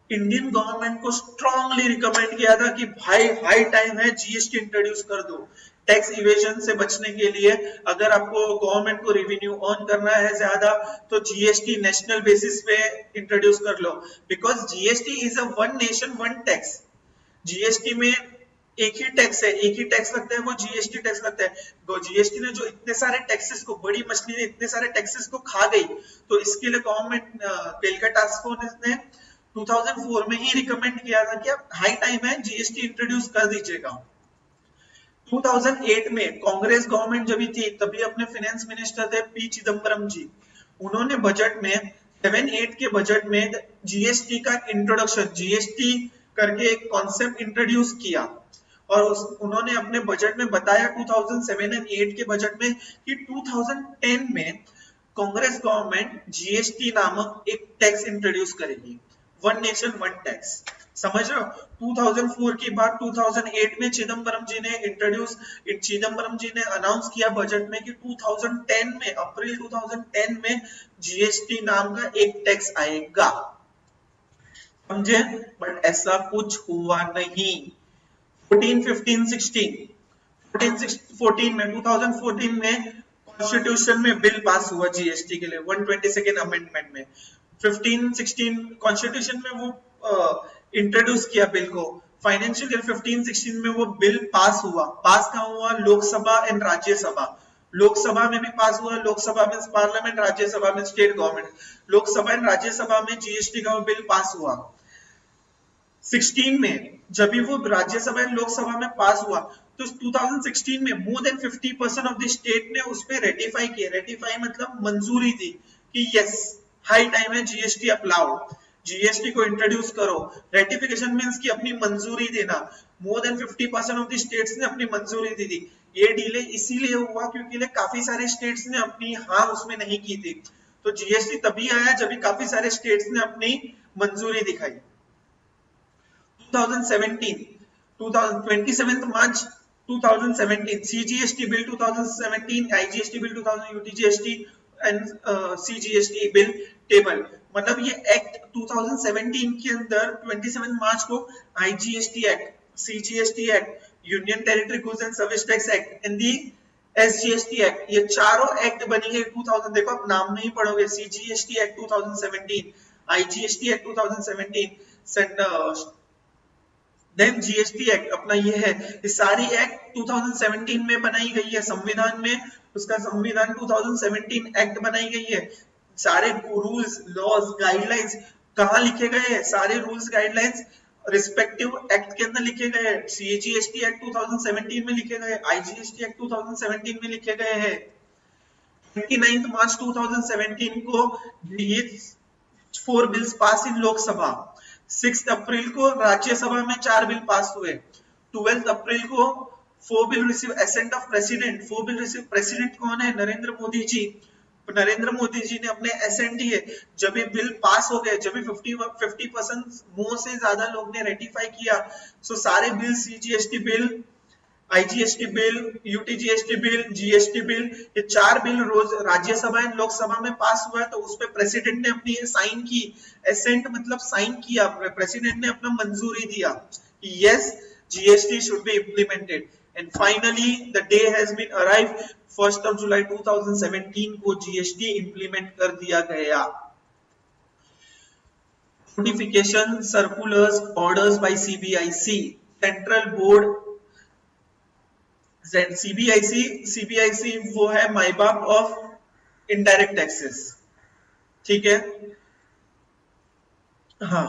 इंडियन गवर्नमेंट को स्ट्रांगली रिकमेंड किया था कि भाई हाई टाइम है जीएसटी इंट्रोड्यूस कर दो, टैक्स इवेजन से बचने के लिए। अगर आपको गवर्नमेंट को रेवेन्यू अर्न करना है ज्यादा, तो जीएसटी नेशनल बेसिस पे इंट्रोड्यूस कर लो, because GST is a one nation one tax. GST में एक ही टैक्स है, एक ही टैक्स लगता है, वो जीएसटी टैक्स लगता है। जीएसटी ने जो इतने सारे टैक्सेस को, बड़ी मछली ने इतने सारे टैक्सेस को खा गई, तो इसके लिए गवर्नमेंट केलका टास्क फोर्स ने 2004 में ही रिकमेंड किया था कि अब हाई टाइम है जीएसटी इंट्रोड्यूस कर दीजिएगा। 2008 में कांग्रेस गवर्नमेंट जब थी, तभी अपने फाइनेंस मिनिस्टर थे पी चिदम्बरम जी, उन्होंने बजट में 7-8 के बजट में जीएसटी का इंट्रोडक्शन, जीएसटी करके एक कॉन्सेप्ट इंट्रोड्यूस किया, और उन्होंने अपने बजट में बताया 2007 और 8 के बजट में कि 2010 में कांग्रेस गवर्नमेंट जीएसटी नामक एक टैक्स इंट्रोड्यूस करेगी, वन नेशन वन टैक्स। समझ रहे हो? 2004 की बात 2008 में चिदम्बरम जी ने अनाउंस किया बजट में कि 2010 में, अप्रैल 2010 में जीएसटी नाम का एक टैक्स आएगा। समझे? बट ऐसा कुछ हुआ नहीं। 2014 में कॉन्स्टिट्यूशन में बिल पास हुआ जीएसटी के लिए 122nd अमेंडमेंट में। 15-16 कॉन्स्टिट्यूशन में वो इंट्रोड्यूस किया बिल को। फाइनेंशियल ईयर 15-16 में वो बिल पास हुआ। पास कहाँ हुआ? लोकसभा एंड राज्यसभा। लोकसभा में भी पास हुआ, लोकसभा में पार्लियामेंट, राज्यसभा में state government. Lok Sabha and Rajya Sabha में जीएसटी का बिल पास हुआ। 16 में जब भी वो राज्यसभा एंड लोकसभा में पास हुआ, तो 2016 में more than 50% of the state ने उस पर रेटिफाई किया। रेटिफाई मतलब मंजूरी दी कि यस हाई टाइम है जीएसटी अपनाओ, जीएसटी को इंट्रोड्यूस करो। रेटिफिकेशन मींस कि अपनी मंजूरी देना। More than 50% of the states ने अपनी मंजूरी दी थी। ये डिले इसीलिए हुआ क्योंकि काफी सारे स्टेट्स ने अपनी हाँ उसमें नहीं की थी। तो जीएसटी तभी आया जब काफी सारे स्टेट्स ने अपनी मंजूरी दिखाई। 2017 27 मार्च 2017 CGST bill 2017, IGST bill 2000, UTGST and CGST bill table, मतलब ये एक्ट 2017 के अंदर 27 मार्च को IGST act, CGST act, union territory goods and service tax act and the SGST act, ये चारों एक्ट बनी है 2000। देखो आप नाम नहीं पढ़ोगे, CGST act 2017, IGST act 2017, then GST act अपना ये है। ये सारी एक्ट 2017 में बनाई गई है, संविधान में उसका संविधान 2017 एक्ट बनाई गई है। सारे रूल्स, लॉज, गाइडलाइंस कहाँ लिखे गए हैं? सारे रूल्स, गाइडलाइंस रिस्पेक्टिव एक्ट के अंदर लिखे गए हैं। सीजीएसटी एक्ट 2017 में लिखे गए, आईजीएसटी एक्ट 2017 में लिखे गए हैं। 29 मार्च 2017 को ये 4 बिल्स पास इन लोकसभा। 6 अप्रैल को राज्यसभा में 4 बिल पास हुए। 12 अप्रैल को 4 bill receive ascent of president. 4 bill receive, president कौन है? नरेंद्र मोदी जी। नरेंद्र मोदी जी ने अपने एसेंट दिए। जब ये बिल पास हो गए, जब 50% मोर से ज्यादा लोग ने रेटिफाई किया, सो सारे bill, CGST bill, IGST bill, UTGST bill, GST bill, ये 4 बिल रोज राज्यसभा एंड लोकसभा में पास हुआ। तो उस पर प्रेसिडेंट ने अपनी साइन की, एसेंट मतलब साइन किया, प्रेसिडेंट ने अपना मंजूरी दिया कि yes, GST should be implemented. And finally the day has been arrived, 1 जुलाई 2017 को जीएसटी इंप्लीमेंट कर दिया गया। Notification, circulars, orders by CBIC, central board. CBIC वो है माई बाप ऑफ इनडायरेक्ट टैक्सेस, ठीक है। हाँ,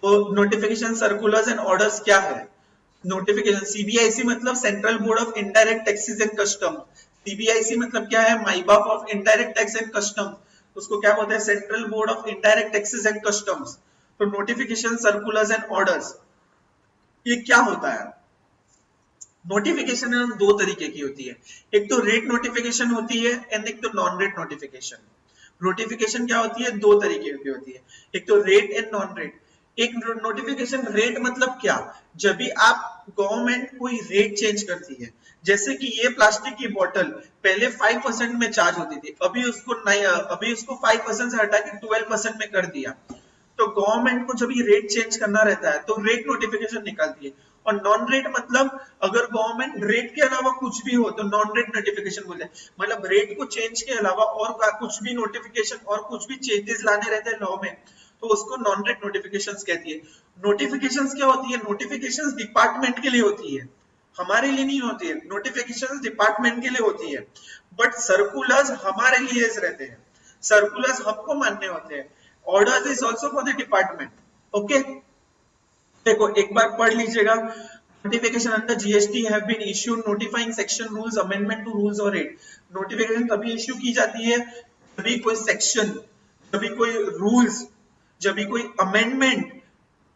तो नोटिफिकेशन, सर्कुलर्स एंड ऑर्डर्स क्या है? नोटिफिकेशन, सीबीआईसी मतलब central board of indirect taxes and custom. CBIC मतलब क्या है? माई बाप of indirect tax and custom. उसको क्या बोलते हैं? Central board of indirect taxes and customs. तो नोटिफिकेशन, सर्कुलर्स एंड ऑर्डर्स, ये क्या होता है? नोटिफिकेशन 2 तरीके की होती है। एक तो रेट नोटिफिकेशन होती है एंड एक तो नॉन रेट नोटिफिकेशन। नोटिफिकेशन क्या होती है? 2 तरीके की होती है, एक तो रेट एंड नॉन रेट। एक नोटिफिकेशन रेट मतलब क्या? जब भी आप गवर्नमेंट कोई रेट चेंज करती है, जैसे कि ये प्लास्टिक की बोतल पहले 5% में चार्ज होती थी, अभी उसको 5% से हटा के 12% में कर दिया। तो गवर्नमेंट को जब ये रेट चेंज करना रहता है तो रेट नोटिफिकेशन निकालती है। और नॉन रेट मतलब अगर गवर्नमेंट रेट के अलावा कुछ भी हो तो नॉन रेट नोटिफिकेशन बोलते हैं। मतलब रेट को चेंज के अलावा और कुछ भी नोटिफिकेशन और कुछ भी चेंजेस लाने रहते हैं लॉ में, तो उसको नॉन रेट नोटिफिकेशंस कहती है। नोटिफिकेशंस क्या होती है? नोटिफिकेशंस डिपार्टमेंट के लिए होती है, हमारे लिए नहीं होती है। नोटिफिकेशंस डिपार्टमेंट के लिए होती है, बट सर्कुलर्स हमारे लिए रहते हैं। सर्कुलर्स हमको मानने होते हैं। Orders is also for the department. Okay, देखो एक बार पढ़ लीजिएगा। Notification under GST have been issued notifying section, rules, amendment to rules और रेट। नोटिफिकेशन तभी इश्यू की जाती है जब भी कोई सेक्शन, जब भी कोई रूल्स, जब भी कोई अमेंडमेंट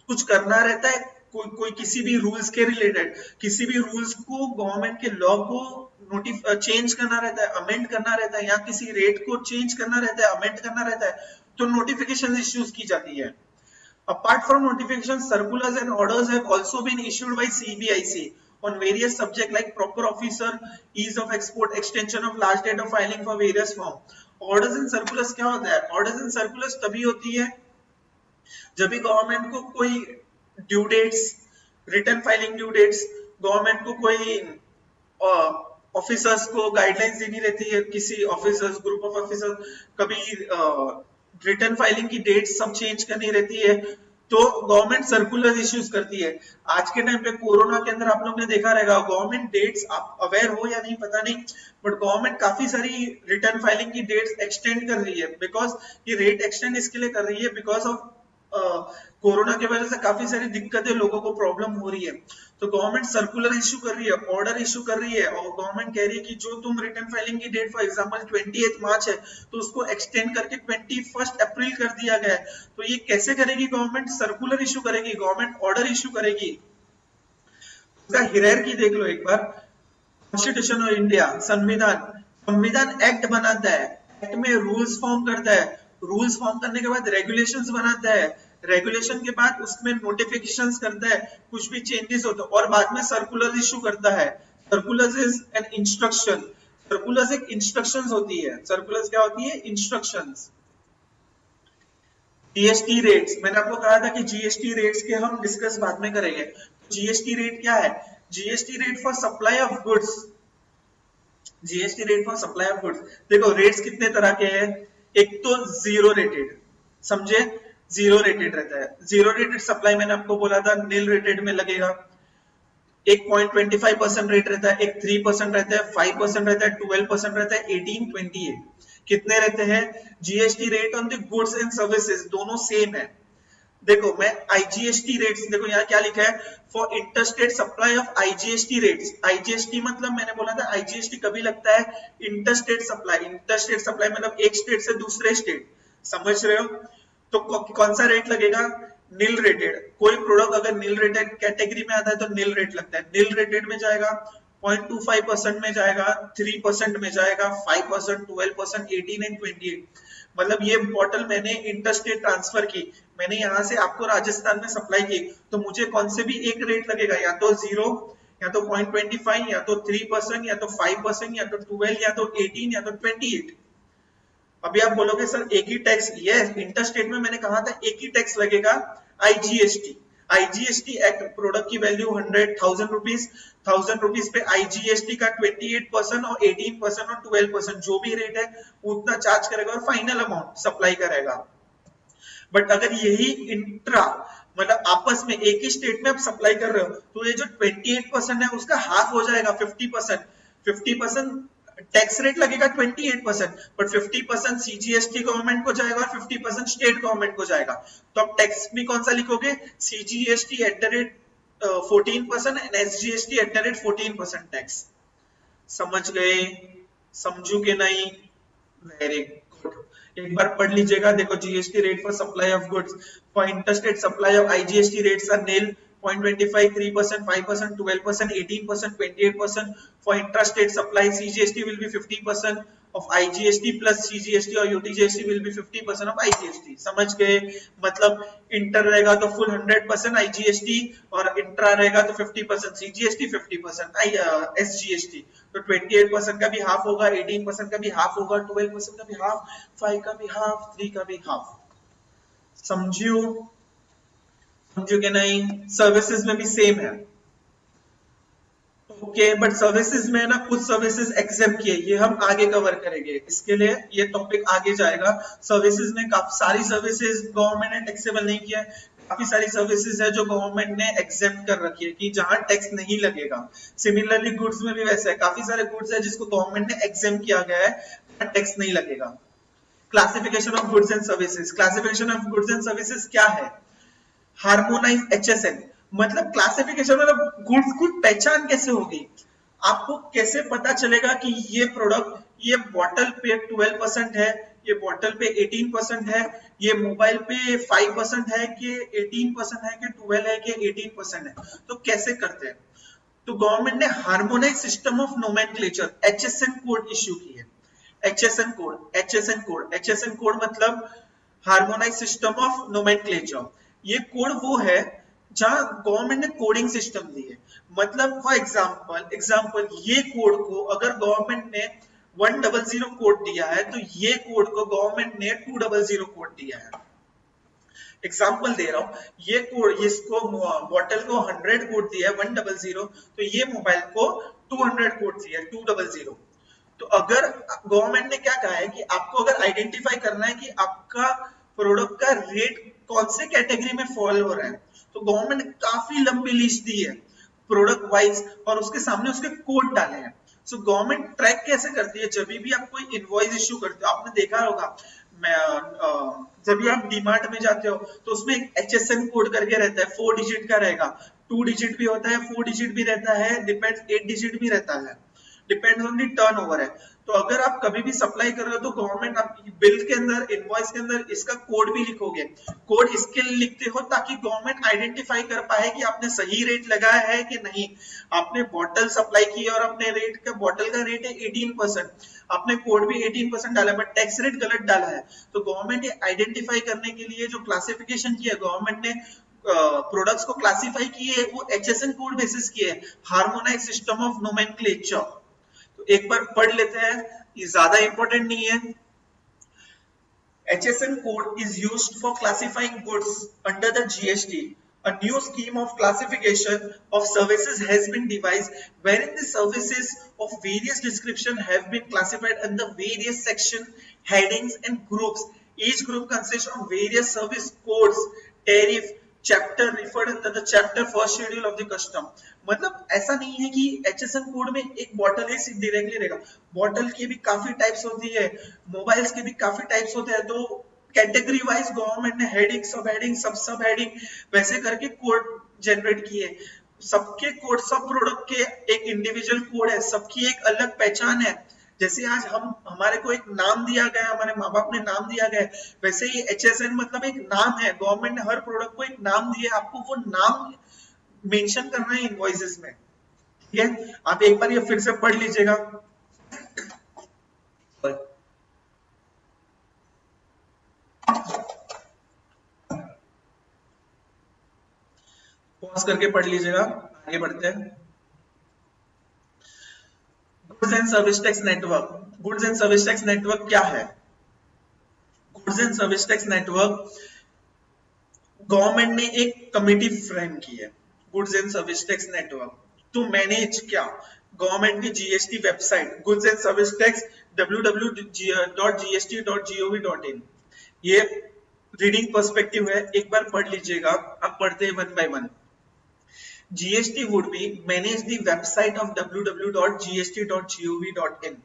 कुछ करना रहता है, कोई किसी भी रूल्स के रिलेटेड, किसी भी रूल्स को, गवर्नमेंट के लॉ को चेंज करना रहता है, अमेंड करना रहता है, या किसी रेट को चेंज करना रहता है, अमेंड करना रहता है, तो नोटिफिकेशन इश्यूज की जाती है। Apart from notifications, circulars and orders have also been issued by CBIC on various subjects like proper officer, ease of export, extension of last date of filing for various form. Orders and circulars क्या होता है? Orders and circulars तभी होती है जब भी गवर्नमेंट को कोई due dates, return filing due dates, government को कोई ऑफिसर्स को गाइडलाइंस देनी रहती है, किसी ऑफिसर्स, ग्रुप ऑफ ऑफिसर्स, कभी रिटर्न फाइलिंग की डेट सब चेंज करनी रहती है, तो गवर्नमेंट सर्कुलर इश्यूज करती है। आज के टाइम पे कोरोना के अंदर आप लोग ने देखा रहेगा, गवर्नमेंट डेट्स, आप अवेयर हो या नहीं पता नहीं, बट गवर्नमेंट काफी सारी रिटर्न फाइलिंग की डेट्स एक्सटेंड कर रही है। बिकॉज ये रेट एक्सटेंड इसके लिए कर रही है बिकॉज ऑफ कोरोना की वजह से काफी सारी दिक्कतें, लोगों को प्रॉब्लम हो रही है, तो गवर्नमेंट सर्कुलर इशू कर रही है, ऑर्डर इशू कर रही है, और गवर्नमेंट कह रही है कि जो तुम रिटर्न फाइलिंग की डेट फॉर एग्जांपल 28 मार्च है तो उसको एक्सटेंड करके 21 अप्रैल कर दिया गया है। तो ये कैसे करेगी गवर्नमेंट? सर्कुलर इशू करेगी, गवर्नमेंट ऑर्डर इशू करेगी। उसका हायरार्की देख लो एक बार। कॉन्स्टिट्यूशन ऑफ इंडिया, संविधान एक्ट बनाता है, एक्ट में रूल्स फॉर्म करता है, रूल्स फॉर्म करने के बाद रेगुलेशंस बनाता है, रेगुलेशन के बाद उसमें नोटिफिकेशंस करता है, कुछ भी चेंजेस होते हैं, और बाद में सर्कुलर इशू करता है। Circular is an instruction, circular एक इंस्ट्रक्शंस होती है, सर्कुलर क्या होती है? इंस्ट्रक्शंस। जीएसटी रेट्स, मैंने आपको कहा था कि जीएसटी रेट्स के हम डिस्कस बाद में करेंगे। जीएसटी रेट क्या है? GST rate for supply of goods, GST rate for supply of goods. देखो रेट्स कितने तरह के हैं, एक तो जीरो रेटेड, समझे? जीरो रेटेड रहता है, जीरो रेटेड सप्लाई मैंने आपको बोला था नील रेटेड में लगेगा। एक 0.25% रेट रहता है, एक 3% रहता है, 5% रहता है, 12% रहता है, 18, 28 कितने रहते हैं? GST rate on the goods and services दोनों सेम है। देखो मैं आईजीएसटी रेट्स, देखो यहाँ क्या लिखा है, for interstate supply of IGST rates. IGST मतलब मैंने बोला था आईजीएसटी कभी लगता है? इंटरस्टेट सप्लाई, इंटरस्टेट सप्लाई मतलब एक स्टेट से दूसरे स्टेट, समझ रहे हो? तो कौन सा रेट लगेगा? Nil rated. कोई प्रोडक्ट अगर नील रेटेड कैटेगरी में आता है तो नील रेट लगता है, नील रेटेड में जाएगा 0.25% में जाएगा, 3% में जाएगा, 5%, 12%, 18 एंड 28। मतलब ये बॉटल मैंने इंटरस्टेट ट्रांसफर की, मैंने यहाँ से आपको राजस्थान में सप्लाई की, तो मुझे कौन से भी एक रेट लगेगा, या तो 0, या तो 0.25, या तो 3%, या तो 5%, या तो 12, या तो 18, या तो 28। अभी आप बोलोगे सर एक ही टैक्स, ये इंटरस्टेट में मैंने कहा था एक ही टैक्स लगेगा, आईजीएसटी। आईजीएसटी एक्ट, प्रोडक्ट की वैल्यू 100,000 रुपीज, 1000 रुपीज पे आईजीएसटी का 28% और 18% और 12% जो भी रेट है उतना चार्ज करेगा और फाइनल अमाउंट सप्लाई करेगा। बट अगर यही इंट्रा मतलब आपस में एक ही स्टेट में आप सप्लाई कर रहे हो तो ये जो 28% है उसका हाफ हो जाएगा, 50%। 50% टैक्स रेट लगेगा 28%, बट 50% सीजीएसटी गवर्नमेंट को जाएगा और 50% स्टेट गवर्नमेंट को जाएगा। तो आप टैक्स भी कौन सा लिखोगे? CGST at the rate 14% and SGST at the rate 14% tax. समझ गए? समझू के नहीं? वेरी गुड, एक बार पढ़ लीजिएगा। देखो GST rate for supply of goods, for interstate supply of IGST rates are nil, 0.25, 3%, 5%, 12%, 18%, 28%. For intrastate supply, CGST will be 50% of IGST plus CGST और UTGST will be 50% of IGST. समझ गए? मतलब इंटर रहेगा तो फुल 100% IGST और इंट्रा रहेगा तो 50% CGST, 50% SGST। तो 28% का भी हाफ होगा, 18% का भी हाफ होगा, 12% का भी हाफ, 5 का भी हाफ, 3 का भी हाफ। समझियो? समझो कि नहीं? सर्विसेज में भी सेम है। ओके, बट सर्विसेज में ना कुछ सर्विसेज एक्सेप्ट किए, ये हम आगे कवर करेंगे, इसके लिए ये टॉपिक आगे जाएगा। सर्विसेज में काफी सारी सर्विसेज गवर्नमेंट ने टैक्सेबल नहीं किया है, काफी सारी सर्विसेज है जो गवर्नमेंट ने एक्सेप्ट कर रखी है कि जहां टैक्स नहीं लगेगा। सिमिलरली गुड्स में भी वैसा है, काफी सारे गुड्स है जिसको गवर्नमेंट ने एग्जेम्प्ट किया गया है, टैक्स नहीं लगेगा। Classification of goods and services, classification of goods and services क्या है? हार्मोनाइज एचएसएन, मतलब क्लासिफिकेशन मतलब गुड्स की पहचान कैसे होगी? आपको कैसे पता चलेगा कि ये प्रोडक्ट, ये बॉटल पे 12% है, ये बॉटल पे 18% है, ये मोबाइल पे 5% है कि 18% है कि 12 है कि 18% है? तो कैसे करते हैं? तो गवर्नमेंट ने harmonise system of nomenclature HSN code issue की है। HSN code, HSN code, HSN code मतलब हार्मोनाइज सिस्टम ऑफ नोमेनक्लेचर। ये कोड वो है जहां गवर्नमेंट ने कोडिंग सिस्टम दी है। मतलब फॉर एग्जांपल ये कोड को अगर गवर्नमेंट ने 100 कोड दिया है तो ये कोड को गवर्नमेंट ने 200 कोड दिया है। एग्जांपल दे रहा हूं, ये कोड, इसको बॉटल को 100 कोड दिया है 100, तो ये मोबाइल को 200 कोड दिया है 200। तो अगर गवर्नमेंट ने क्या कहा है कि आपको अगर आइडेंटिफाई करना है कि आपका प्रोडक्ट का रेट कौन से कैटेगरी में फॉल हो रहा है, तो गवर्नमेंट ने काफी लंबी लिस्ट दी है प्रोडक्ट वाइज और उसके सामने उसके कोड डाले हैं। सो गवर्नमेंट ट्रैक कैसे करती है? जब भी आप कोई इनवॉइस इश्यू करते हो, आपने देखा होगा जब भी आप डीमार्ट में जाते हो तो उसमें एक एचएसएन कोड करके रहता है, 4 डिजिट का रहेगा, 2 डिजिट भी होता है, 4 डिजिट भी रहता है, डिपेंड्स 8 डिजिट भी रहता है, डिपेंड्स ऑन दी टर्नओवर है। तो अगर आप कभी भी सप्लाई कर रहे हो तो गवर्नमेंट आप बिल के अंदर, इनवॉइस के अंदर इसका कोड भी लिखोगे। कोड इसके लिए लिखते हो ताकि गवर्नमेंट आइडेंटिफाई कर पाए कि आपने सही रेट लगाया है कि नहीं। आपने बॉटल सप्लाई की और अपने रेट का, बॉटल का रेट है 18%, आपने कोड भी 18% डाला बट टैक्स रेट गलत डाला है। तो गवर्नमेंट ये आइडेंटिफाई करने के लिए जो क्लासिफिकेशन किया गवर्नमेंट ने, प्रोडक्ट्स को क्लासिफाई किए वो HSN कोड बेसिस किए, हार्मोनाइज सिस्टम ऑफ नोमेनक्लेचर। तो एक बार पढ़ लेते हैं, ये ज्यादा इंपॉर्टेंट नहीं है। HSN code is used for classifying goods under the GST. A new scheme of classification of services has been devised wherein the services of various description have been classified under various section, headings and groups. Each group consists of various service codes, tariff, chapter referred under the chapter first schedule of the custom. मतलब ऐसा नहीं है कि HSN कोड में एक बॉटल है सिर्फ डायरेक्टली रहेगा, बॉटल की भी काफी टाइप्स होती है, मोबाइल्स के भी काफी टाइप्स होते हैं। तो कैटेगरी वाइज गवर्नमेंट ने हेडिंग, सब हेडिंग, सब हेडिंग वैसे करके कोड जनरेट किए। सबके कोड, सब प्रोडक्ट के एक इंडिविजुअल कोड है, सबकी एक अलग पहचान है। जैसे आज हमारे को एक नाम दिया गया, हमारे माँ बाप ने नाम दिया गया, वैसे ही HSN मतलब एक नाम है। गवर्नमेंट ने हर प्रोडक्ट को एक नाम दिया, आपको वो नाम मेंशन करना है इनवॉइसेस में। ठीक है, आप एक बार ये फिर से पढ़ लीजिएगा। पॉज करके पढ़ लीजिएगा, आगे बढ़ते हैं। Goods and service tax network. Goods and service tax network क्या है? Goods and service tax network, government ने एक कमिटी फ्रेम की है, goods and service tax network, to manage क्या? गवर्नमेंट की GST website goods and service tax www.gst.gov.in। ये रीडिंग पर्सपेक्टिव है, एक बार पढ़ लीजिएगा। अब पढ़ते हैं one by one. GST would be manage the website of www.gst.gov.in।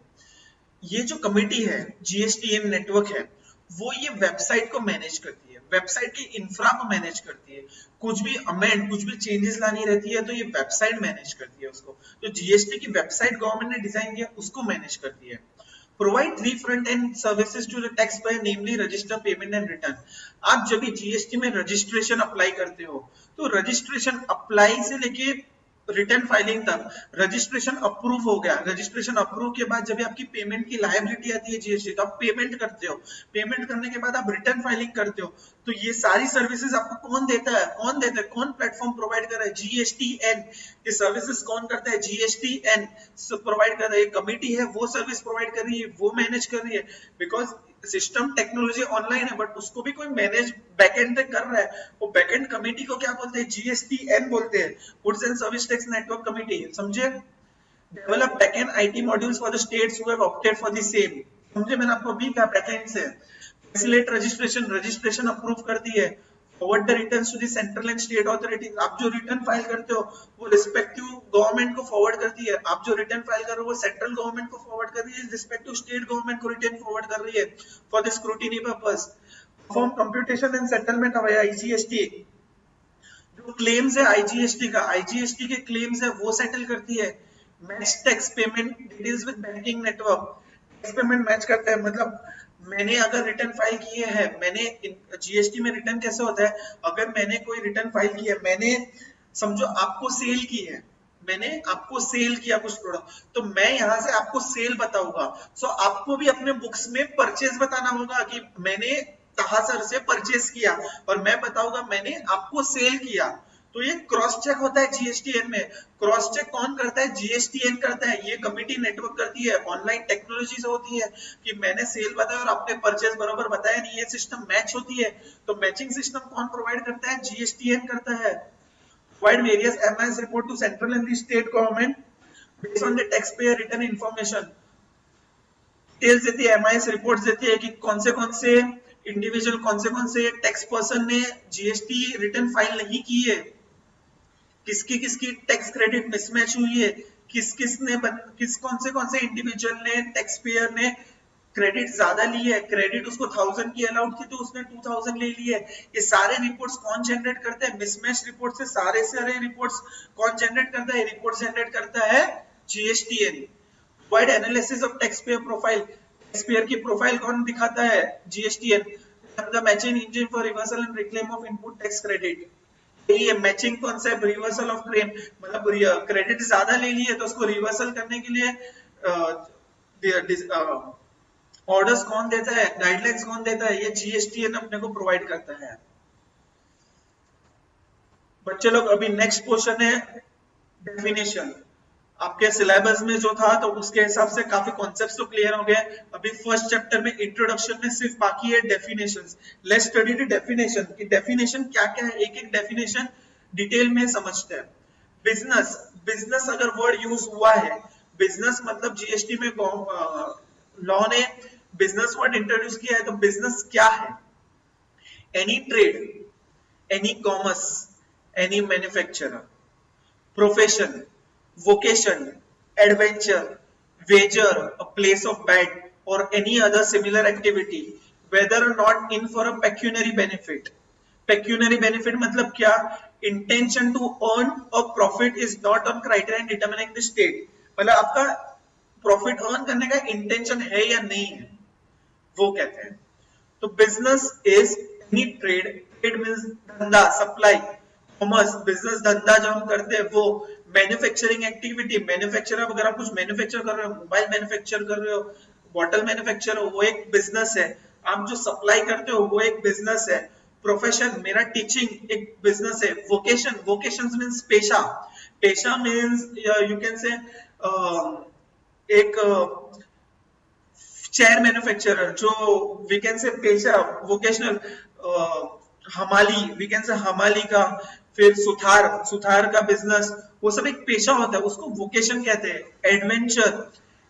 ये जो कमिटी है, GSTN नेटवर्क है, वो ये वेबसाइट को मैनेज करती है, वेबसाइट की इंफ्रा को मैनेज करती है। कुछ भी अमेंड, कुछ भी चेंजेस लानी रहती है तो ये वेबसाइट मैनेज करती है उसको। तो GST की वेबसाइट गवर्नमेंट ने डिजाइन किया, उसको मैनेज करती है। Provide three front-end services to the taxpayer, namely register, payment and return। आप जब भी GST में रजिस्ट्रेशन अप्लाई करते हो तो रजिस्ट्रेशन अप्लाई से लेके रिटर्न फाइलिंग तक, रजिस्ट्रेशन अप्रूव हो गया, रजिस्ट्रेशन अप्रूव के बाद जब आपकी पेमेंट की लायबिलिटी आती है GST, तो आप पेमेंट करते हो, पेमेंट करने के बाद आप रिटर्न फाइलिंग करते हो। तो ये सारी सर्विसेज आपको कौन देता है? कौन प्लेटफॉर्म प्रोवाइड कर रहा है? GSTN। ये सर्विसेज कौन करता है? GSTN प्रोवाइड कर रहा है। कमिटी है वो सर्विस प्रोवाइड कर रही है, वो मैनेज कर रही है। बिकॉज सिस्टम टेक्नोलॉजी ऑनलाइन है बट उसको भी कोई मैनेज बैकएंड कर रहा है, वो बैकएंड कमेटी को क्या बोलते हैं? GSTN बोलते हैं, goods and service tax network committee. समझे? Develop backend IT modules for the states who have opted for the same. समझे? मैंने आपको अभी कहा बैकएंड से। फैसिलिटेट रजिस्ट्रेशन अप्रूव करती है। Forward the returns to the central and state authorities. आप जो रिटर्न फाइल करते हो वो रिस्पेक्टिव गवर्नमेंट को फॉरवर्ड करती है, आप जो रिटर्न फाइल कर रहे हो वो सेंट्रल गवर्नमेंट को फॉरवर्ड कर रही है, रिस्पेक्टिव स्टेट गवर्नमेंट को रिटर्न फॉरवर्ड कर रही है for the scrutiny purpose. Perform computation and settlement of IGST। जो क्लेम्स है IGST का, IGST के क्लेम्स है वो सेटल करती है। Match tax payment details with banking network. Tax payment match करता है, मतलब मैंने अगर रिटर्न फाइल किए हैं, मैंने GST में रिटर्न कैसे होता है? अगर मैंने कोई रिटर्न फाइल की है, मैंने समझो आपको सेल की है, मैंने आपको सेल किया कुछ प्रोडक्ट, तो मैं यहां से आपको सेल बताऊंगा। सो आपको भी अपने बुक्स में परचेज बताना होगा कि मैंने तहासर से परचेज किया, और मैं बताऊंगा मैंने आपको सेल किया। तो ये क्रॉस चेक होता है GSTN में। क्रॉस चेक कौन करता है? GSTN करता है। ये कमिटी नेटवर्क करती है, ऑनलाइन टेक्नोलॉजी से होती है कि मैंने सेल बताया और आपने परचेज बराबर बताया नहीं, ये सिस्टम मैच होती है। तो मैचिंग सिस्टम कौन प्रोवाइड करता है? GSTN करता है। Provide various MIS report to central and the state government based on the taxpayer return information। Details देती है, MIS रिपोर्ट्स देती है कि कौन से इंडिविजुअल, कौन से टैक्स पर्सन ने GST रिटर्न फाइल नहीं की है, किसकी टैक्स क्रेडिट मिसमैच हुई है, कौन से इंडिविजुअल ने, टैक्स पेयर ने क्रेडिट ज्यादा ली है, क्रेडिट उसको 1000 की अलाउड थी तो उसने 2000 ले ली है। ये सारे रिपोर्ट्स कौन जनरेट करते हैं? मिसमैच रिपोर्ट से सारे रिपोर्ट्स कौन जनरेट करता है? रिपोर्ट जनरेट करता है GSTN। Wide analysis of tax payer profile, tax payer की प्रोफाइल कौन दिखाता है, GSTN, the matching engine for reversal and reclaim of input tax credit. ये matching concept, reversal of claim, मतलब क्रेडिट ज्यादा ले लिए तो उसको रिवर्सल करने के लिए ऑर्डर्स कौन देता है, गाइडलाइंस कौन देता है, ये जीएसटीएन अपने को प्रोवाइड करता है। बच्चे लोग अभी नेक्स्ट क्वेश्चन है डेफिनेशन। आपके सिलेबस में जो था तो उसके हिसाब से काफी कॉन्सेप्ट्स तो क्लियर हो गए। अभी फर्स्ट चैप्टर में इंट्रोडक्शन में सिर्फ बाकी है definitions. Let's study the definition कि डेफिनेशन क्या क्या है, एक एक डेफिनेशन डिटेल में समझते हैं। बिजनेस, बिजनेस अगर वर्ड यूज हुआ है, बिजनेस मतलब जीएसटी में लॉ ने बिजनेस वर्ड इंट्रोड्यूस किया है, तो बिजनेस क्या है, any trade, any commerce, any manufacturer, profession, vocation, adventure, wager, a place of bet, or any other similar activity, whether or not in for a pecuniary benefit. Pecuniary benefit मतलब क्या, intention to earn a profit is not on criterion determining the state, मतलब आपका प्रॉफिट अर्न करने का इंटेंशन है या नहीं है, वो कहते हैं। तो business is any trade, trade means धंधा, सप्लाई, कॉमर्स बिजनेस धंधा जो हम करते हैं वो, मैन्युफैक्चरिंग एक्टिविटी, मैन्युफैक्चर, अगर आप कुछ मैन्युफैक्चर कर रहे हो, मोबाइल मैन्युफैक्चर कर रहे हो, बॉटल मैन्युफैक्चर हो, वो एक बिजनेस है। आप जो सप्लाई करते हो वो एक बिजनेस है। प्रोफेशन, मेरा टीचिंग एक बिजनेस है। वोकेशन, वोकेशन मीन्स पेशा, पेशा मीन्स यू कैन से एक चेयर मैन्युफैक्चरर, जो वी कैन से पेशा, वोकेशनल, हमाली, वी कैन से हमाली का, फिर सुथार, सुथार का बिजनेस, वो सब एक पेशा होता है, उसको वोकेशन कहते हैं। एडवेंचर,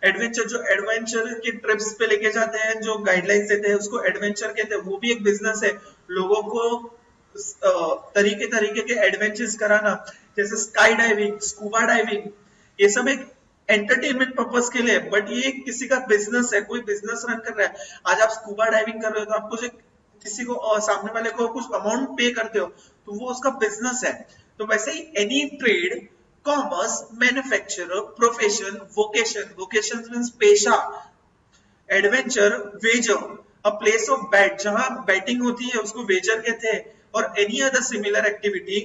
एडवेंचर जो एडवेंचर की ट्रिप्स पे लेके जाते हैं, जो गाइडलाइंस देते हैं, उसको एडवेंचर कहते हैं, वो भी एक बिजनेस है। लोगों को तरीके तरीके के एडवेंचर्स कराना, जैसे स्काई डाइविंग, स्कूबा डाइविंग, ये सब एक एंटरटेनमेंट पर्पस के लिए, बट ये किसी का बिजनेस है, कोई बिजनेस रन कर रहा है। आज आप स्कूबा डाइविंग कर रहे हो तो आपको जो किसी को सामने वाले को कुछ अमाउंट पे करते हो तो वो उसका बिजनेस है। तो वैसे ही any trade, commerce, manufacturer, profession, vocation, vocation means पेशा, adventure, wager, a place of bet, जहां बैटिंग होती है उसको वेजर कहते हैं, और any other similar activity,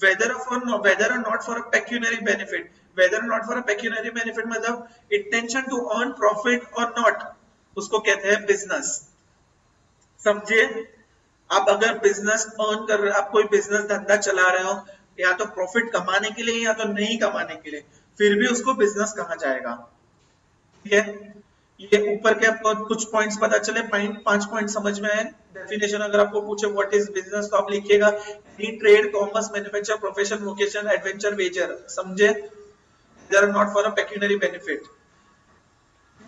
whether or not for a pecuniary benefit, whether or not for a pecuniary benefit मतलब intention to earn profit or not, उसको कहते हैं बिजनेस। समझे? आप अगर बिजनेस अर्न कर रहे हो, आप कोई बिजनेस धंधा चला रहे हो, या तो प्रॉफिट कमाने के लिए या तो नहीं कमाने के लिए, फिर भी उसको बिजनेस कहा जाएगा। ठीक है, ये ऊपर के आपको कुछ पॉइंट्स पता चले, 5 पॉइंट समझ में आए। डेफिनेशन अगर आपको पूछे व्हाट इज बिजनेस, तो आप लिखिएगा any trade, commerce, manufacture, profession, vocation, adventure, wager. समझे? They are not for a pecuniary benefit.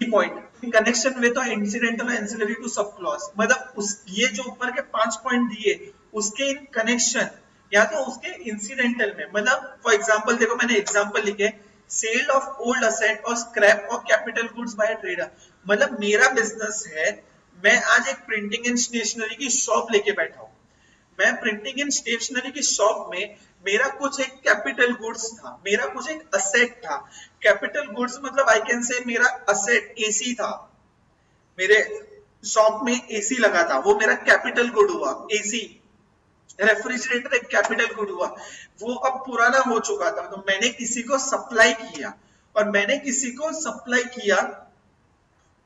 Point in connection with incidental ancillary to sub clause, मतलब उस ये जो ऊपर के 5 पॉइंट दिए उसके इन कनेक्शन या तो उसके इंसिडेंटल में, मतलब फॉर एग्जांपल देखो मैंने एग्जांपल लिखे, सेल ऑफ ओल्ड असेट और स्क्रैप और कैपिटल गुड्स बाय ट्रेडर, मतलब मेरा बिजनेस है, मैं आज एक प्रिंटिंग एंड स्टेशनरी की शॉप लेके बैठा हूं, मैं प्रिंटिंग एंड स्टेशनरी की शॉप में मेरा कुछ एक कैपिटल गुड्स था, मेरा कुछ एक असेट था। कैपिटल गुड्स मतलब आई कैन से मेरा असेट एसी था, मेरे शॉप में एसी लगा था, वो मेरा कैपिटल गुड हुआ। एसी, रेफ्रिजरेटर एक कैपिटल गुड हुआ, वो अब पुराना हो चुका था, तो मैंने किसी को सप्लाई किया, और मैंने किसी को सप्लाई किया,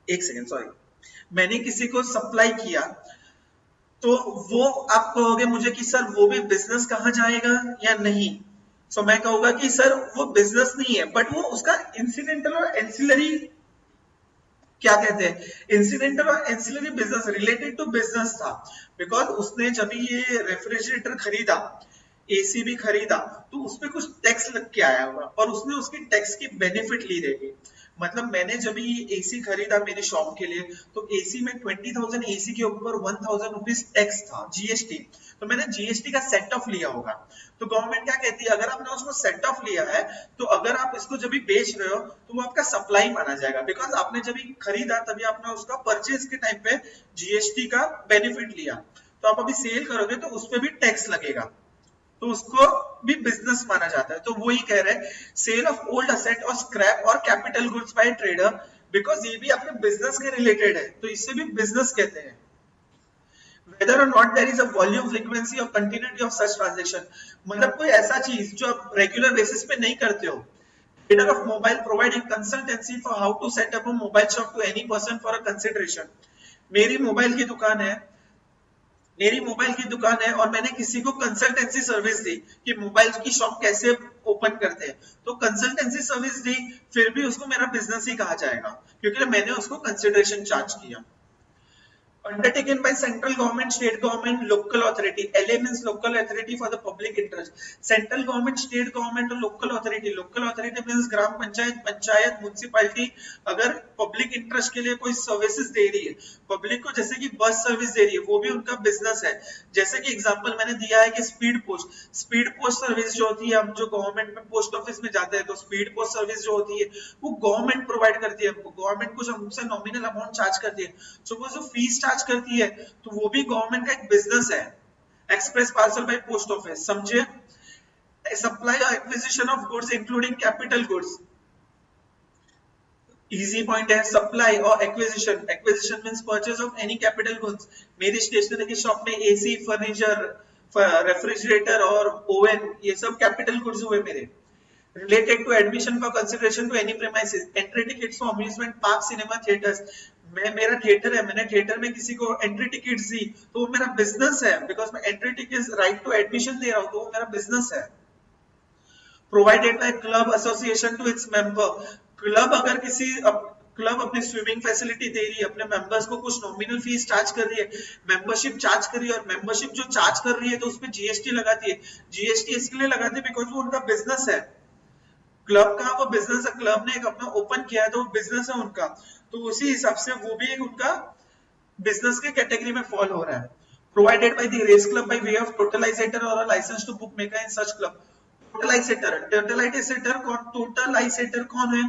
एक सेकेंड सॉरी, मैंने किसी को सप्लाई किया, तो वो आप कहोगे मुझे कि सर वो भी बिजनेस कहा जाएगा या नहीं? सो मैं कहूंगा कि सर वो बिजनेस नहीं है, बट वो उसका इंसिडेंटल और एंसिलरी, क्या कहते हैं, इंसिडेंटल और ancillary business, related to business था। बिकॉज उसने जब ये रेफ्रिजरेटर खरीदा, एसी भी खरीदा, तो उसपे कुछ टैक्स लग के आया होगा, और उसने उसकी टैक्स की बेनिफिट ली रहेगी। मतलब मैंने जब ये एसी खरीदा मेरी शॉप के लिए, तो एसी में 20,000 एसी के ऊपर 1,000 रुपीज टैक्स था, जीएसटी, तो मैंने जीएसटी का सेट ऑफ लिया होगा। तो गवर्नमेंट क्या कहती है, अगर आपने उसको सेट ऑफ लिया है, तो अगर आप इसको जब भी बेच रहे हो तो वो आपका सप्लाई माना जाएगा, बिकॉज आपने जब भी खरीदा तभी आपने उसका परचेज के टाइम पे जीएसटी का बेनिफिट लिया, तो आप अभी सेल करोगे तो उस पर भी टैक्स लगेगा। तो उसको भी बिजनेस माना जाता है। तो वही कह रहे हैं सेल ऑफ ओल्ड असेट और स्क्रैप और capital goods by trader, because ये भी अपने बिजनेस के रिलेटेड है, तो इसे भी बिजनेस कहते हैं। whether or not there is a volume, frequency or continuity of such transaction, मतलब कोई ऐसा चीज जो आप रेगुलर बेसिस पे नहीं करते हो। Trader of mobile providing consultancy for how to set up a mobile shop to any person for a consideration। मेरी मोबाइल की दुकान है, और मैंने किसी को कंसल्टेंसी सर्विस दी कि मोबाइल की शॉप कैसे ओपन करते हैं, तो कंसल्टेंसी सर्विस दी, फिर भी उसको मेरा बिजनेस ही कहा जाएगा क्योंकि मैंने उसको कंसिडरेशन चार्ज किया। Undertaken by central government, state government, local authority। LA means local authority for the public interest। Central government, state government और local authority। Local authority means ग्राम पंचायत, पंचायत, म्युनिसिपैलिटी अगर पब्लिक इंटरेस्ट के लिए कोई सर्विसेज दे रही है पब्लिक को, जैसे कि बस सर्विस दे रही है, वो भी उनका बिजनेस है। जैसे कि एग्जांपल मैंने दिया है कि स्पीड पोस्ट सर्विस जो होती है, हम जो गवर्नमेंट में पोस्ट ऑफिस में जाते हैं तो स्पीड पोस्ट सर्विस जो होती है वो गवर्नमेंट प्रोवाइड करती है, गवर्नमेंट कुछ हमसे नॉमिनल अमाउंट चार्ज करती है, सो वो जो फीस चार्ज करती है तो वो भी गवर्नमेंट का एक बिजनेस है। Express parcel by post office, समझे? सप्लाई और acquisition of goods including capital goods, easy point है। सप्लाई और acquisition, acquisition means purchase of any capital goods. मेरी स्टेशनरी की शॉप में एसी, फर्नीचर, रेफ्रिजरेटर और ओवन, ये सब कैपिटल गुड्स हुए मेरे। Related to admission for consideration to any premises, entry tickets for amusement park, cinema, theaters। मेरा थिएटर है, मैंने थिएटर में किसी को एंट्री टिकट्स दी तो वो मेरा बिजनेस है, बिकॉज मैं entry tickets right to admission दे रहा हूँ, तो वो मेरा बिजनेस है। Provided by club association to its member. Club अगर किसी क्लब अपनी स्विमिंग फैसिलिटी दे रही है, अपने मेंबर्स को कुछ नॉमिनल फीस चार्ज कर रही है, मेंबरशिप चार्ज कर रही है, और मेंबरशिप जो चार्ज कर रही है तो उसपे जीएसटी लगाती है। जीएसटी इसके लिए लगाती है बिकॉज वो उनका बिजनेस है। क्लब का वो बिजनेस है, क्लब ने एक अपना ओपन किया है तो वो बिजनेस है उनका, तो उसी हिसाब से वो भी एक उनका बिजनेस के कैटेगरी में फॉल हो रहा है। Provided by the race club by way of totalizator और licence to bookmaker in such club. Totalizator कौन है?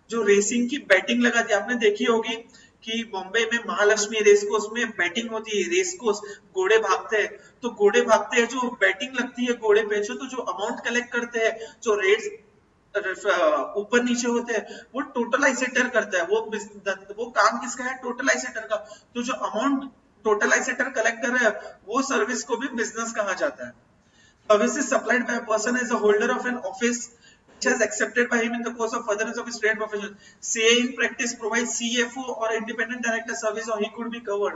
जो रेसिंग की बैटिंग लगाती है, आपने देखी होगी कि बॉम्बे में महालक्ष्मी रेस कोर्स में बैटिंग होती है, रेस कोर्स घोड़े भागते हैं, तो घोड़े भागते हैं जो बैटिंग लगती है घोड़े पे, तो जो अमाउंट कलेक्ट करते हैं, जो रेट्स ऊपर नीचे होते हैं, वो टोटलाइजेटर करता है। वो काम किसका है? टोटलाइजेटर का। तो जो अमाउंट टोटलाइजेटर कलेक्ट कर रहा है वो सर्विस को भी बिजनेस कहा जाता है। Services supplied by a person as a holder of an office which has accepted by him in the course of furtherance of his trade profession। CA in practice provides CFO or independent director service or he could be covered।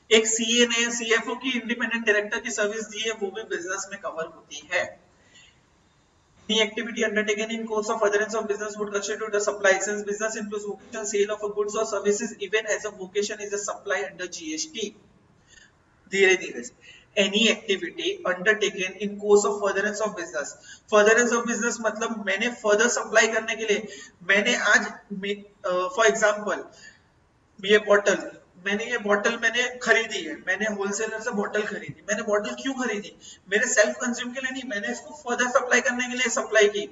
एक CA ने CFO की इंडिपेंडेंट डायरेक्टर की सर्विस दी है, वो भी बिजनेस में कवर होती है। Any activity undertaken in course of furtherance of business would constitute a supply, since business includes vocation, sale of goods or services, even as a vocation is a supply under GST। धीरे धीरे any activity undertaken in course of furtherance of business। furtherance of business मतलब मैंने further supply करने के लिए, मैंने आज for example ये बॉटल मैंने खरीदी है, मैंने होलसेलर से बॉटल खरीदी। मैंने बॉटल क्यों खरीदी? मेरे सेल्फ कंज्यूम के लिए नहीं, मैंने इसको फर्दर सप्लाई करने के लिए सप्लाई की।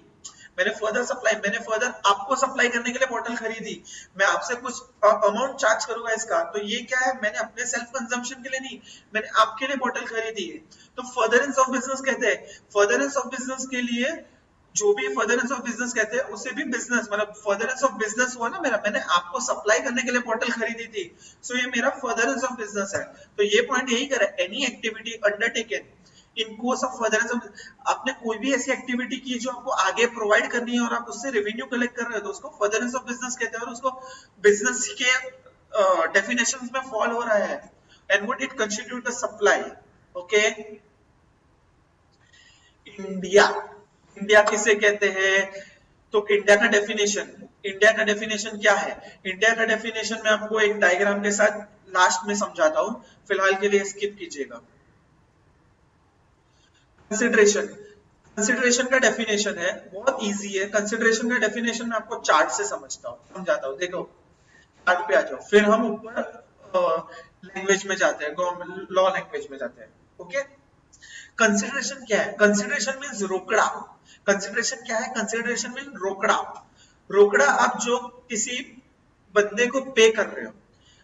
मैंने फर्दर आपको सप्लाई करने के लिए बॉटल खरीदी। मैं आपसे कुछ अमाउंट चार्ज करूंगा इसका, तो ये क्या है? मैंने अपने सेल्फ कंजम्पशन के लिए नहीं, मैंने आपके लिए बॉटल खरीदी है। तो फर्दरेंस ऑफ बिजनेस कहते हैं। फर्दरेंस ऑफ बिजनेस के लिए जो भी फर्दरेंस ऑफ बिजनेस कहते हैं उसे भी बिजनेस, मतलब फर्दरेंस ऑफ बिजनेस हुआ ना मेरा, मैंने आपको सप्लाई करने के लिए बॉटल खरीदी थी, सो ये मेरा फर्दरेंस ऑफ बिजनेस है। तो ये पॉइंट यही कर रहा है, any activity undertaken in course of furtherance of, आपने कोई भी ऐसी एक्टिविटी की जो आपको आगे प्रोवाइड करनी है और आप उससे रेवेन्यू कलेक्ट कर रहे हो, तो उसको फर्दरेंस ऑफ बिजनेस कहते हैं और उसको बिजनेस के डेफिनेशंस में फॉल हो रहा है। And what it constitute a supply. Okay, India किसे कहते हैं? तो इंडिया का डेफिनेशन क्या है? इंडिया का डेफिनेशन मैं आपको एक डायग्राम के साथ लास्ट में समझाता हूं, फिलहाल के लिए स्किप कीजिएगा। कंसिडरेशन का डेफिनेशन है, बहुत इजी है। कंसिडरेशन का डेफिनेशन मैं आपको चार्ट से समझाता हूं। देखो चार्ट पे आ जाओ, फिर हम ऊपर लैंग्वेज में जाते हैं, लॉ लैंग्वेज में जाते हैं। ओके, कंसिडरेशन क्या है? कंसिडरेशन मींस रोकड़ा। कंसिडरेशन क्या है? कंसिडरेशन मींस रोकड़ा। रोकड़ा आप जो किसी बंदे को पे कर रहे हो,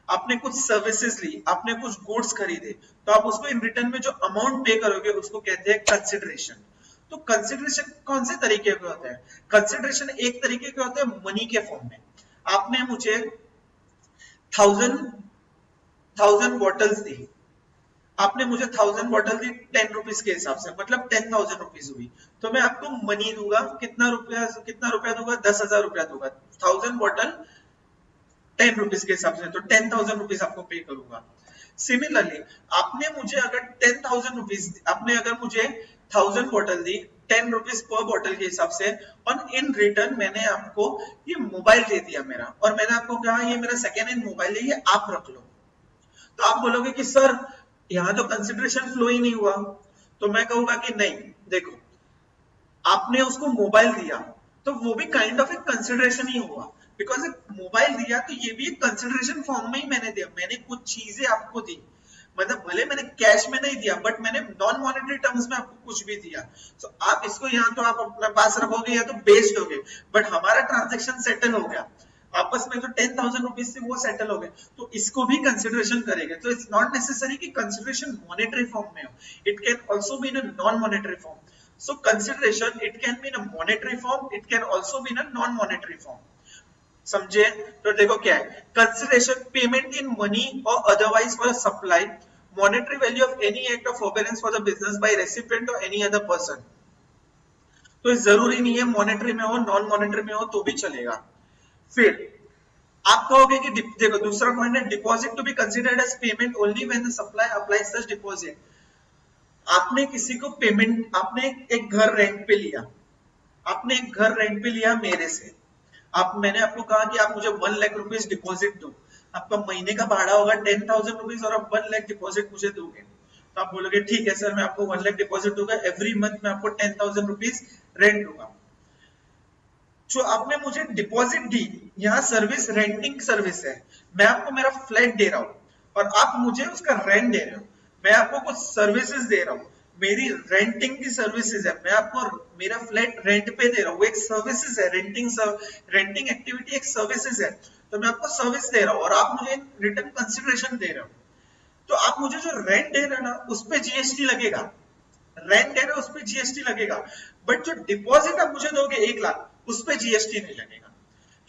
आपने कुछ सर्विसेज ली, आपने कुछ गुड्स खरीदे, तो आप उसको इन रिटर्न में जो अमाउंट पे करोगे उसको कहते हैं कंसिडरेशन। तो कंसिडरेशन कौन से तरीके के होते हैं? कंसिडरेशन एक तरीके के होते हैं मनी के फॉर्म में। आपने मुझे 1000 बॉटल्स दी, आपने मुझे 1000 बॉटल दी 10 रुपीज के हिसाब से, मतलब 10,000 रुपीज हुई। तो मैं आपको मनी दूंगा, कितना रुपया दूंगा? 10,000 रुपया दूंगा। 1000 बॉटल 10 रुपीज के हिसाब से, तो 10,000 रुपीज आपको पे करूंगा। सिमिलरली आपने मुझे अगर 10,000 रुपीज, आपने अगर मुझे 1000 बॉटल दी 10 रुपीज पर बॉटल के हिसाब से, और इन रिटर्न मैंने आपको ये मोबाइल दे दिया मेरा, और मैंने आपको कहा ये मेरा सेकेंड हैंड मोबाइल है, ये आप रख लो। तो आप बोलोगे कि सर यहां तो कंसिडरेशन फ्लो ही नहीं हुआ। तो मैं कहूंगा कि नहीं, देखो आपने उसको मोबाइल दिया तो वो भी काइंड ऑफ एक कंसिडरेशन ही हुआ, बिकॉज मोबाइल दिया तो ये भी एक कंसिडरेशन फॉर्म में ही मैंने दिया, मैंने कुछ चीजें आपको दी, मतलब भले मैंने कैश में नहीं दिया बट मैंने नॉन मॉनेटरी टर्म्स में आपको कुछ भी दिया। तो आप इसको यहाँ तो आप अपने पास रखोगे या तो बेच दोगे, बट हमारा ट्रांजेक्शन सेटल हो गया आपस में, जो 10,000 रुपीज से वो सेटल हो गए, तो इसको भी कंसिडरेशन करेंगे। तो इट्स नॉट नेसेसरी कि कंसिडरेशन मॉनेटरी फॉर्म में हो, it can also be in a non monetary form. So consideration it can be in a monetary form, it can also be in a non-monetary form. समझे? तो देखो क्या है consideration, payment in money or otherwise for a supply, monetary value of any act of forbearance for the business by recipient or any other person. तो जरूरी नहीं है मॉनेटरी में हो, नॉन मॉनेटरी में हो तो भी चलेगा। फिर आप कहोगे कि देखो दूसरा पॉइंट है deposit to be considered as payment only when the supply applies such deposit. आपने किसी को पेमेंट, आपने एक घर रेंट पे लिया, आपने एक घर रेंट पे लिया मेरे से, मैंने आपको कहा कि आप मुझे 1 लाख रुपीज डिपॉजिट दो, आपका महीने का भाड़ा होगा 10,000 रुपीज और आप 1 लाख डिपॉजिट मुझे दोगे। तो आप बोलोगे ठीक है सर मैं आपको 1 लाख डिपॉजिट दूंगा, एवरी मंथ मैं आपको 10,000 रुपीज रेंट दूंगा। जो आपने मुझे डिपॉजिट दी, यहाँ सर्विस रेंटिंग सर्विस है, मैं आपको मेरा फ्लैट दे रहा हूँ और आप मुझे उसका रेंट दे रहे हो, मैं आपको कुछ सर्विसेज दे रहा हूँ, मेरी रेंटिंग की सर्विसेज है, मैं आपको मेरा फ्लैट रेंट पे दे रहा हूँ, वो एक सर्विसेज है, रेंटिंग एक्टिविटी एक सर्विसेज है, तो मैं आपको सर्विस दे रहा हूँ और आप मुझे रिटर्न कंसिडरेशन दे रहे हो। तो आप मुझे जो रेंट दे रहे हो ना उस पे जीएसटी लगेगा, रेंट दे रहे हो उस पे जीएसटी लगेगा, बट जो डिपॉजिट आप मुझे दोगे 1 लाख उस पे जीएसटी नहीं लगेगा।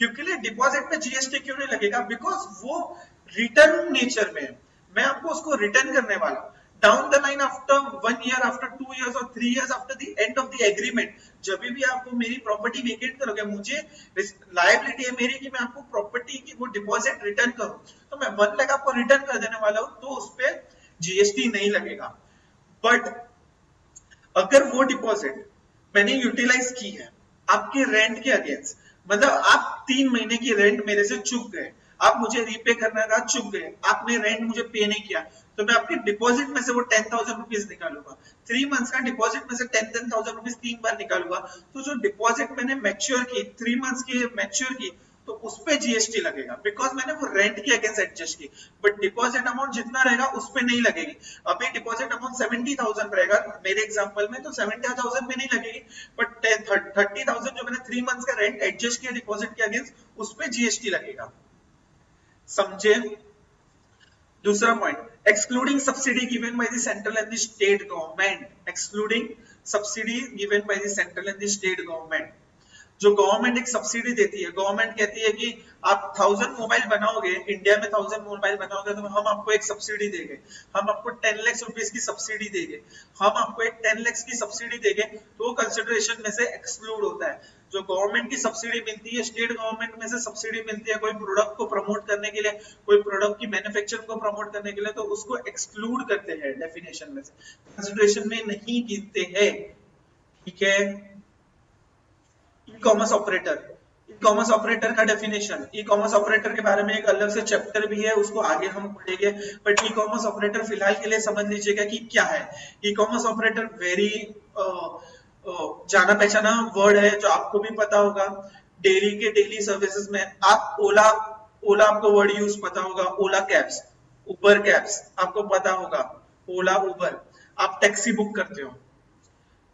क्योंकि डिपॉजिट पे जीएसटी क्यों नहीं लगेगा? बिकॉज वो रिटर्न नेचर में, मैं आपको उसको रिटर्न करने वाला हूं down the line after 1 year, after 2 years और 3 years after the end of the agreement. जब भी आपको मेरी प्रॉपर्टी वेकेट करोगे, मुझे लायबिलिटी है मेरी कि मैं आपको प्रॉपर्टी की वो डिपॉजिट रिटर्न करूं, तो मैं 1 लाख आपको रिटर्न कर देने वाला हूं, तो उस पर जीएसटी नहीं लगेगा। बट अगर वो डिपॉजिट मैंने यूटिलाइज की है आपके रेंट के अगेंस्ट, मतलब आप 3 महीने की रेंट मेरे से चुक गए, आप मुझे रीपे करने का चुक गए, आपने रेंट मुझे पे नहीं किया, तो मैं आपके डिपॉजिट में से वो 10,000 रुपीज निकालूंगा, 3 मंथ्स का डिपॉजिट में से 10,000 रुपीज 3 बार निकालूंगा। तो जो डिपॉजिट मैंने मैच्योर की 3 मंथ्स की मैच्योर की, तो उस पे जीएसटी लगेगा, बिकॉज मैंने वो रेंट के अगेंस्ट एडजस्ट की। बट डिपॉजिट अमाउंट जितना रहेगा उस पे नहीं लगेगी। अभी डिपॉजिट अमाउंट 70,000 रहेगा मेरे एग्जांपल में, तो 70,000 पे नहीं लगेगी, बट 30,000 जो मैंने 3 मंथ्स का रेंट एडजस्ट किया डिपॉजिट के अगेंस्ट, उस पे जीएसटी लगेगा। समझे? दूसरा point, excluding subsidy given by the central and the state government, excluding subsidy given by the central and the state government. जो गवर्नमेंट एक सब्सिडी देती है, गवर्नमेंट कहती है कि आप 1000 मोबाइल बनाओगे, इंडिया में 1000 मोबाइल बनाओगे तो हम आपको एक सब्सिडी देंगे, हम आपको 10 लाख रुपीस की सब्सिडी देंगे, हम आपको एक 10 लाख की सब्सिडी देंगे, तो कंसिडरेशन में से एक्सक्लूड होता है। जो गवर्नमेंट की सब्सिडी मिलती है, स्टेट गवर्नमेंट में से सब्सिडी मिलती है कोई प्रोडक्ट को प्रमोट करने के लिए, कोई प्रोडक्ट की मैन्युफैक्चर को प्रमोट करने के लिए, तो उसको एक्सक्लूड करते हैं डेफिनेशन में से, कंसिडरेशन में नहीं गिनते हैं। ठीक है? E commerce operator, e commerce operator का डेफिनेशन, ई कॉमर्स ऑपरेटर के बारे में एक अलग से चैप्टर भी है, उसको आगे हम पढ़ेंगे, बट ई कॉमर्स ऑपरेटर फिलहाल के लिए समझ लीजिएगा कि क्या है। ई कॉमर्स ऑपरेटर वेरी जाना पहचाना वर्ड है जो आपको भी पता होगा। डेली के डेली सर्विसेज में आप ओला आपको वर्ड यूज पता होगा, ओला कैब्स, उबर कैब्स आपको पता होगा, ओला उबर, आप टैक्सी बुक करते हो,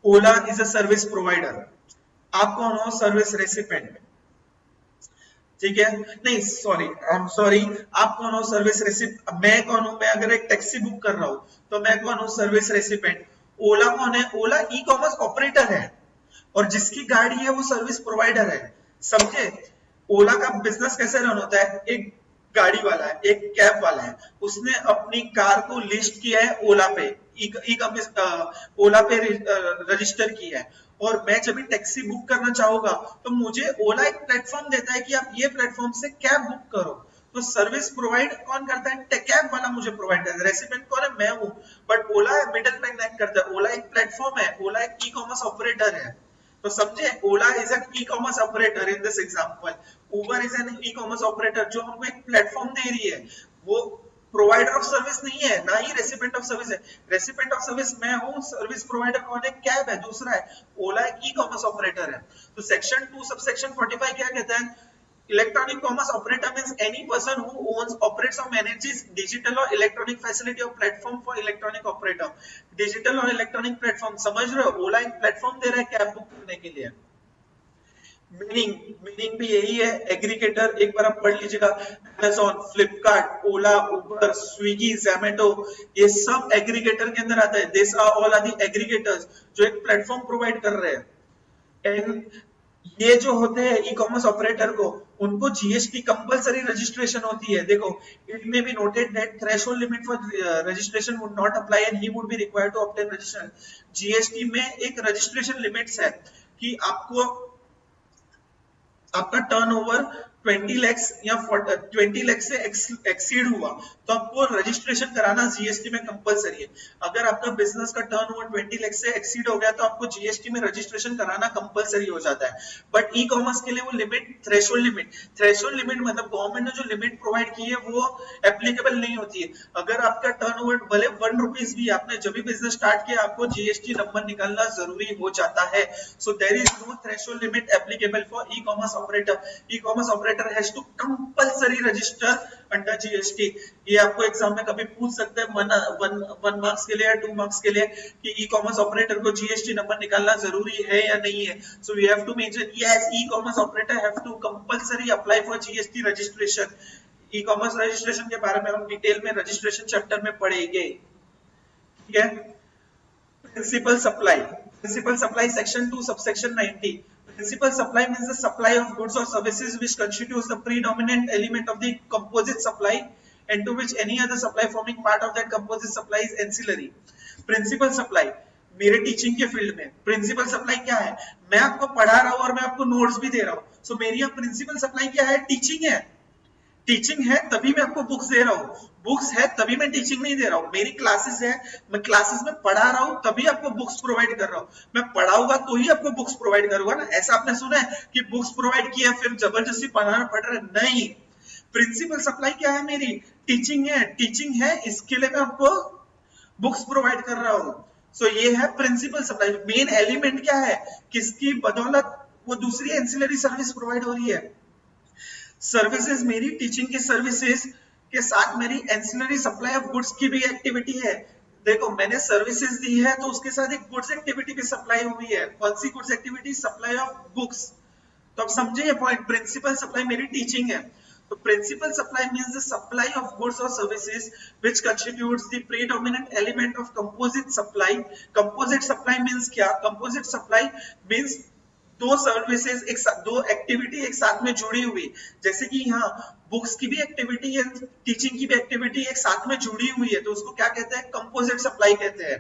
ओला इज अ सर्विस प्रोवाइडर, आप कौन हो? Service recipient. ठीक है, नहीं सॉरी, आई एम सॉरी, आप कौन हो? सर्विस रेसिप, मैं कौन हूं? मैं अगर एक टैक्सी बुक कर रहा हूं तो मैं कौन हूं? Service recipient. ओला कौन है? ओला ई कॉमर्स ऑपरेटर है, और जिसकी गाड़ी है वो सर्विस प्रोवाइडर है, समझे? ओला का बिजनेस कैसे रन होता है? एक गाड़ी वाला है, एक कैब वाला है, उसने अपनी कार को लिस्ट किया है ओला पे, ओला पे रजिस्टर किया है, और मैं जब भी टैक्सी बुक करना चाहूंगा तो मुझे ओला एक प्लेटफॉर्म देता है कि आप ये प्लेटफॉर्म से कैब बुक करो। तो सर्विस प्रोवाइड कौन करता है? कैब वाला मुझे प्रोवाइड करता है। रेसिडेंट कौन है? मैं हूं, but Ola middle man act करता है। ओला एक प्लेटफॉर्म है, ओला एक ई कॉमर्स ऑपरेटर है। तो समझे, Ola is an e commerce operator in this example, Uber is an e commerce operator जो हमको एक प्लेटफॉर्म दे रही है, वो प्रोवाइडर ऑफ सर्विस नहीं है, ना ही रेसिपेंट ऑफ सर्विस है। रेसिपेंट ऑफ सर्विस मैं हूं, सर्विस प्रोवाइडर कौन है? कैब है, दूसरा है ओला एक ई कॉमर्स ऑपरेटर है। तो सेक्शन 2 सबसेक्शन 45 क्या कहता है? Electronic commerce operator means any person who owns, operates or manages digital or electronic facility or platform for electronic operator. Digital और electronic platform समझ रहे हो? ओला एक प्लेटफॉर्म दे रहा है कैब बुक करने के लिए। मीनिंग भी यही है। एग्रीगेटर एक बार आप पढ़ लीजिएगा, Amazon, फ्लिपकार्ट, ओला, उबर, स्विगी, जोमेटो, ये सब एग्रीगेटर के अंदर आता है। This are all are the aggregators जो एक प्लेटफॉर्म प्रोवाइड कर रहे हैं। एंड ये जो होते हैं ई कॉमर्स ऑपरेटर को, उनको जीएसटी कंपलसरी रजिस्ट्रेशन होती है। देखो, it may be noted that threshold limit for registration would not apply and he would be required to obtain registration. GST में एक रजिस्ट्रेशन लिमिट्स है कि आपको, आपका टर्नओवर 20 लाख या 20 लाख से एक्सीड हुआ तो आपको रजिस्ट्रेशन कराना जीएसटी में कंपलसरी है। अगर आपका बिजनेस का टर्नओवर 20 लाख से एक्सीड हो गया तो आपको जीएसटी में रजिस्ट्रेशन कराना कंपलसरी हो जाता है। बट ई कॉमर्स के लिए वो लिमिट, थ्रेशोल्ड लिमिट मतलब गवर्नमेंट ने जो लिमिट प्रोवाइड की है वो एप्लीकेबल नहीं होती है। अगर आपका टर्नओवर भले 1 रुपीज भी, आपने जब भी बिजनेस स्टार्ट किया आपको जीएसटी नंबर निकालना जरूरी हो जाता है। So there is no threshold limit applicable for e commerce operator. E commerce operator has to compulsory register under GST. ये आपको एग्जाम में कभी पूछ सकते हैं, वन मार्क्स के लिए या 2 मार्क्स के लिए, कि ई कॉमर्स ऑपरेटर को जीएसटी नंबर निकालना जरूरी है या नहीं है। So we have to mention yes, e commerce operator have to compulsory apply for GST registration. E-commerce registration के बारे में हम डिटेल में रजिस्ट्रेशन चैप्टर में पढ़ेंगे, ठीक है। Principal supply section 2 subsection 90। Principal supply means the supply of goods or services which constitutes the predominant element of the composite supply and to which any other supply forming part of that composite supply is ancillary. Principal supply मेरे टीचिंग के फील्ड में प्रिंसिपल सप्लाई क्या है? मैं आपको पढ़ा रहा हूं और मैं आपको नोट्स भी दे रहा हूं। सो मेरी यहाँ प्रिंसिपल सप्लाई क्या है? टीचिंग है। टीचिंग है तभी मैं आपको बुक्स दे रहा हूँ, बुक्स है तभी मैं टीचिंग नहीं दे रहा हूँ। मेरी क्लासेस है, मैं क्लासेस में पढ़ा रहा हूँ तभी आपको बुक्स प्रोवाइड कर रहा हूँ। मैं पढ़ाऊंगा तो ही आपको बुक्स प्रोवाइड करूंगा ना। ऐसा आपने सुना है कि बुक्स प्रोवाइड किया फिर जबरदस्ती पढ़ाना पड़ रहा है? नहीं। प्रिंसिपल सप्लाई क्या है मेरी? टीचिंग है। टीचिंग है इसके लिए मैं आपको बुक्स प्रोवाइड कर रहा हूँ। सो ये है प्रिंसिपल सप्लाई। मेन एलिमेंट क्या है? किसकी बदौलत वो दूसरी एंसिलरी सर्विस प्रोवाइड हो रही है? सर्विसेज मेरी टीचिंग की सर्विसेज के साथ मेरी एंसिलरी सप्लाई ऑफ गुड्स की भी एक्टिविटी है। देखो, मैंने सर्विसेज दी है तो उसके साथ एक गुड्स एक्टिविटी भी सप्लाई हुई है। कौन सी goods activity? Supply of books. तो आप समझे ये पॉइंट। प्रिंसिपल सप्लाई मेरी टीचिंग है। तो principal supply means the supply of goods और services which constitutes the predominant element of composite supply. Composite supply means क्या? कंपोजिट सप्लाई मींस दो सर्विसेज एक साथ, दो एक्टिविटी एक साथ में जुड़ी हुई। जैसे कि यहाँ बुक्स की भी एक्टिविटी है, टीचिंग की भी एक्टिविटी एक साथ में जुड़ी हुई है, तो उसको क्या कहते हैं? कंपोजिट सप्लाई कहते हैं।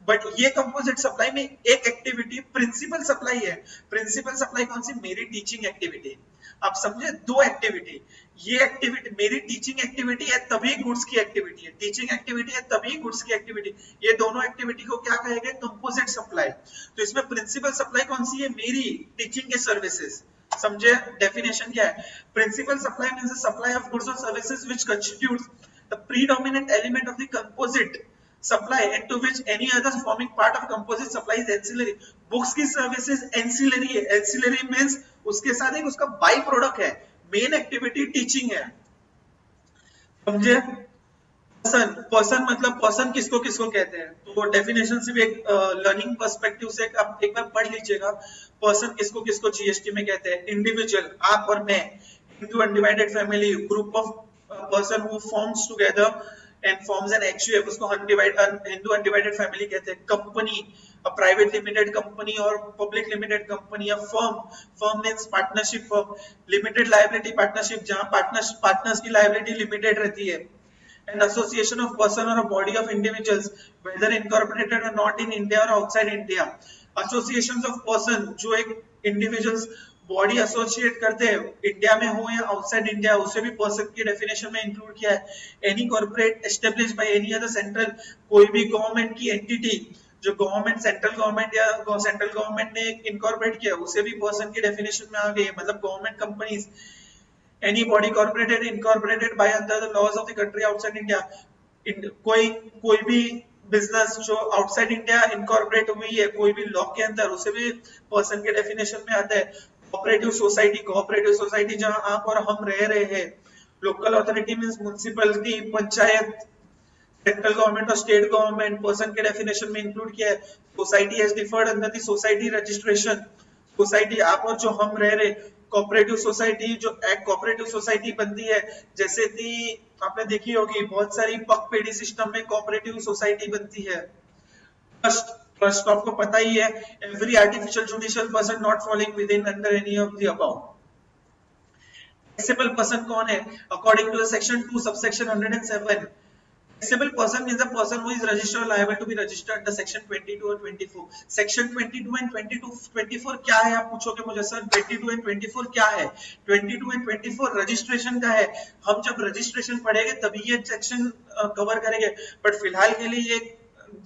बट ये कंपोजिट सप्लाई में एक एक्टिविटी प्रिंसिपल सप्लाई है। प्रिंसिपल सप्लाई कौन सी? मेरी टीचिंग एक्टिविटी। आप समझे, दो एक्टिविटी। ये एक्टिविटी मेरी टीचिंग एक्टिविटी है तभी गुड्स की एक्टिविटी है, टीचिंग एक्टिविटी है तभी गुड्स की एक्टिविटी। ये दोनों एक्टिविटी को क्या कहेंगे? Composite supply. तो इसमें प्रिंसिपल सप्लाई कौन सी है? मेरी टीचिंग के सर्विसेज। समझे डेफिनेशन क्या है? Principal supply means the supply of goods और services which constitutes the predominant element of the composite supply and to which any other forming part of composite supply is ancillary. Books की सर्विसेज एंसिलरी है। एंसिलरी मींस उसके साथ एक उसका बाई प्रोडक्ट है। मेन एक्टिविटी टीचिंग है। समझे? पर्सन मतलब पर्सन किसको किसको कहते हैं? तो डेफिनेशन से भी एक लर्निंग पर्सपेक्टिव से आप एक बार पढ़ लीजिएगा। पर्सन किसको किसको जीएसटी में कहते हैं? इंडिविजुअल, आप और मैं। Hindu undivided family, group of person who forms together and forms an HUF, उसको Hindu undivided family कहते हैं. Company, a private limited company or public limited company, a firm means partnership firm, limited liability partnership जहाँ partners की liability limited रहती है. An association of person or a body of individuals, whether incorporated or not in India or outside India. Associations of person जो एक individuals बॉडी एसोसिएट करते हैं इंडिया में हो या आउटसाइड इंडिया, उसे भी पर्सन की डेफिनेशन में इंक्लूड किया है. Any corporate establish by any other central, कोई भी गवर्नमेंट की एंटिटी जो गवर्नमेंट सेंट्रल गवर्नमेंट या सेंट्रल गवर्नमेंट ने इनकॉर्पोरेट किया, उसे भी पर्सन की डेफिनेशन में आ गई है. मतलब government companies, any body corporated incorporated by under the laws of the country outside India. कोई भी बिजनेस जो आउटसाइड इंडिया इनकॉर्पोरेट हुई है कोई भी लॉ के अंदर, उसे भी पर्सन के डेफिनेशन में आता है. कोऑपरेटिव सोसाइटी जहां आप और हम रह रहे हैं. Local authority means municipality, panchayat, central government और स्टेट गवर्नमेंट पर्सन के डेफिनेशन में इंक्लूड किया है. Society has deferred under the society registration. Society आप और जो हम रह रहे. कोऑपरेटिव सोसाइटी जो एक कोऑपरेटिव सोसाइटी बनती है, जैसे कि आपने देखी होगी बहुत सारी पगपेड़ी सिस्टम में कोऑपरेटिव सोसाइटी बनती है. ट्रस्ट आपको पता ही है, every artificial judicial person not falling with in under any of the above. Taxable person कौन है? According to section 2 subsection 107, taxable person means a person who is registered or liable to be registered under section 22 or 24. section 22 and 24 क्या है? आप पूछोगे मुझे सर 22 and 24 क्या है? 22 and 24 रजिस्ट्रेशन का है. हम जब रजिस्ट्रेशन पढ़ेंगे तभी ये सेक्शन कवर करेंगे, बट फिलहाल के लिए ये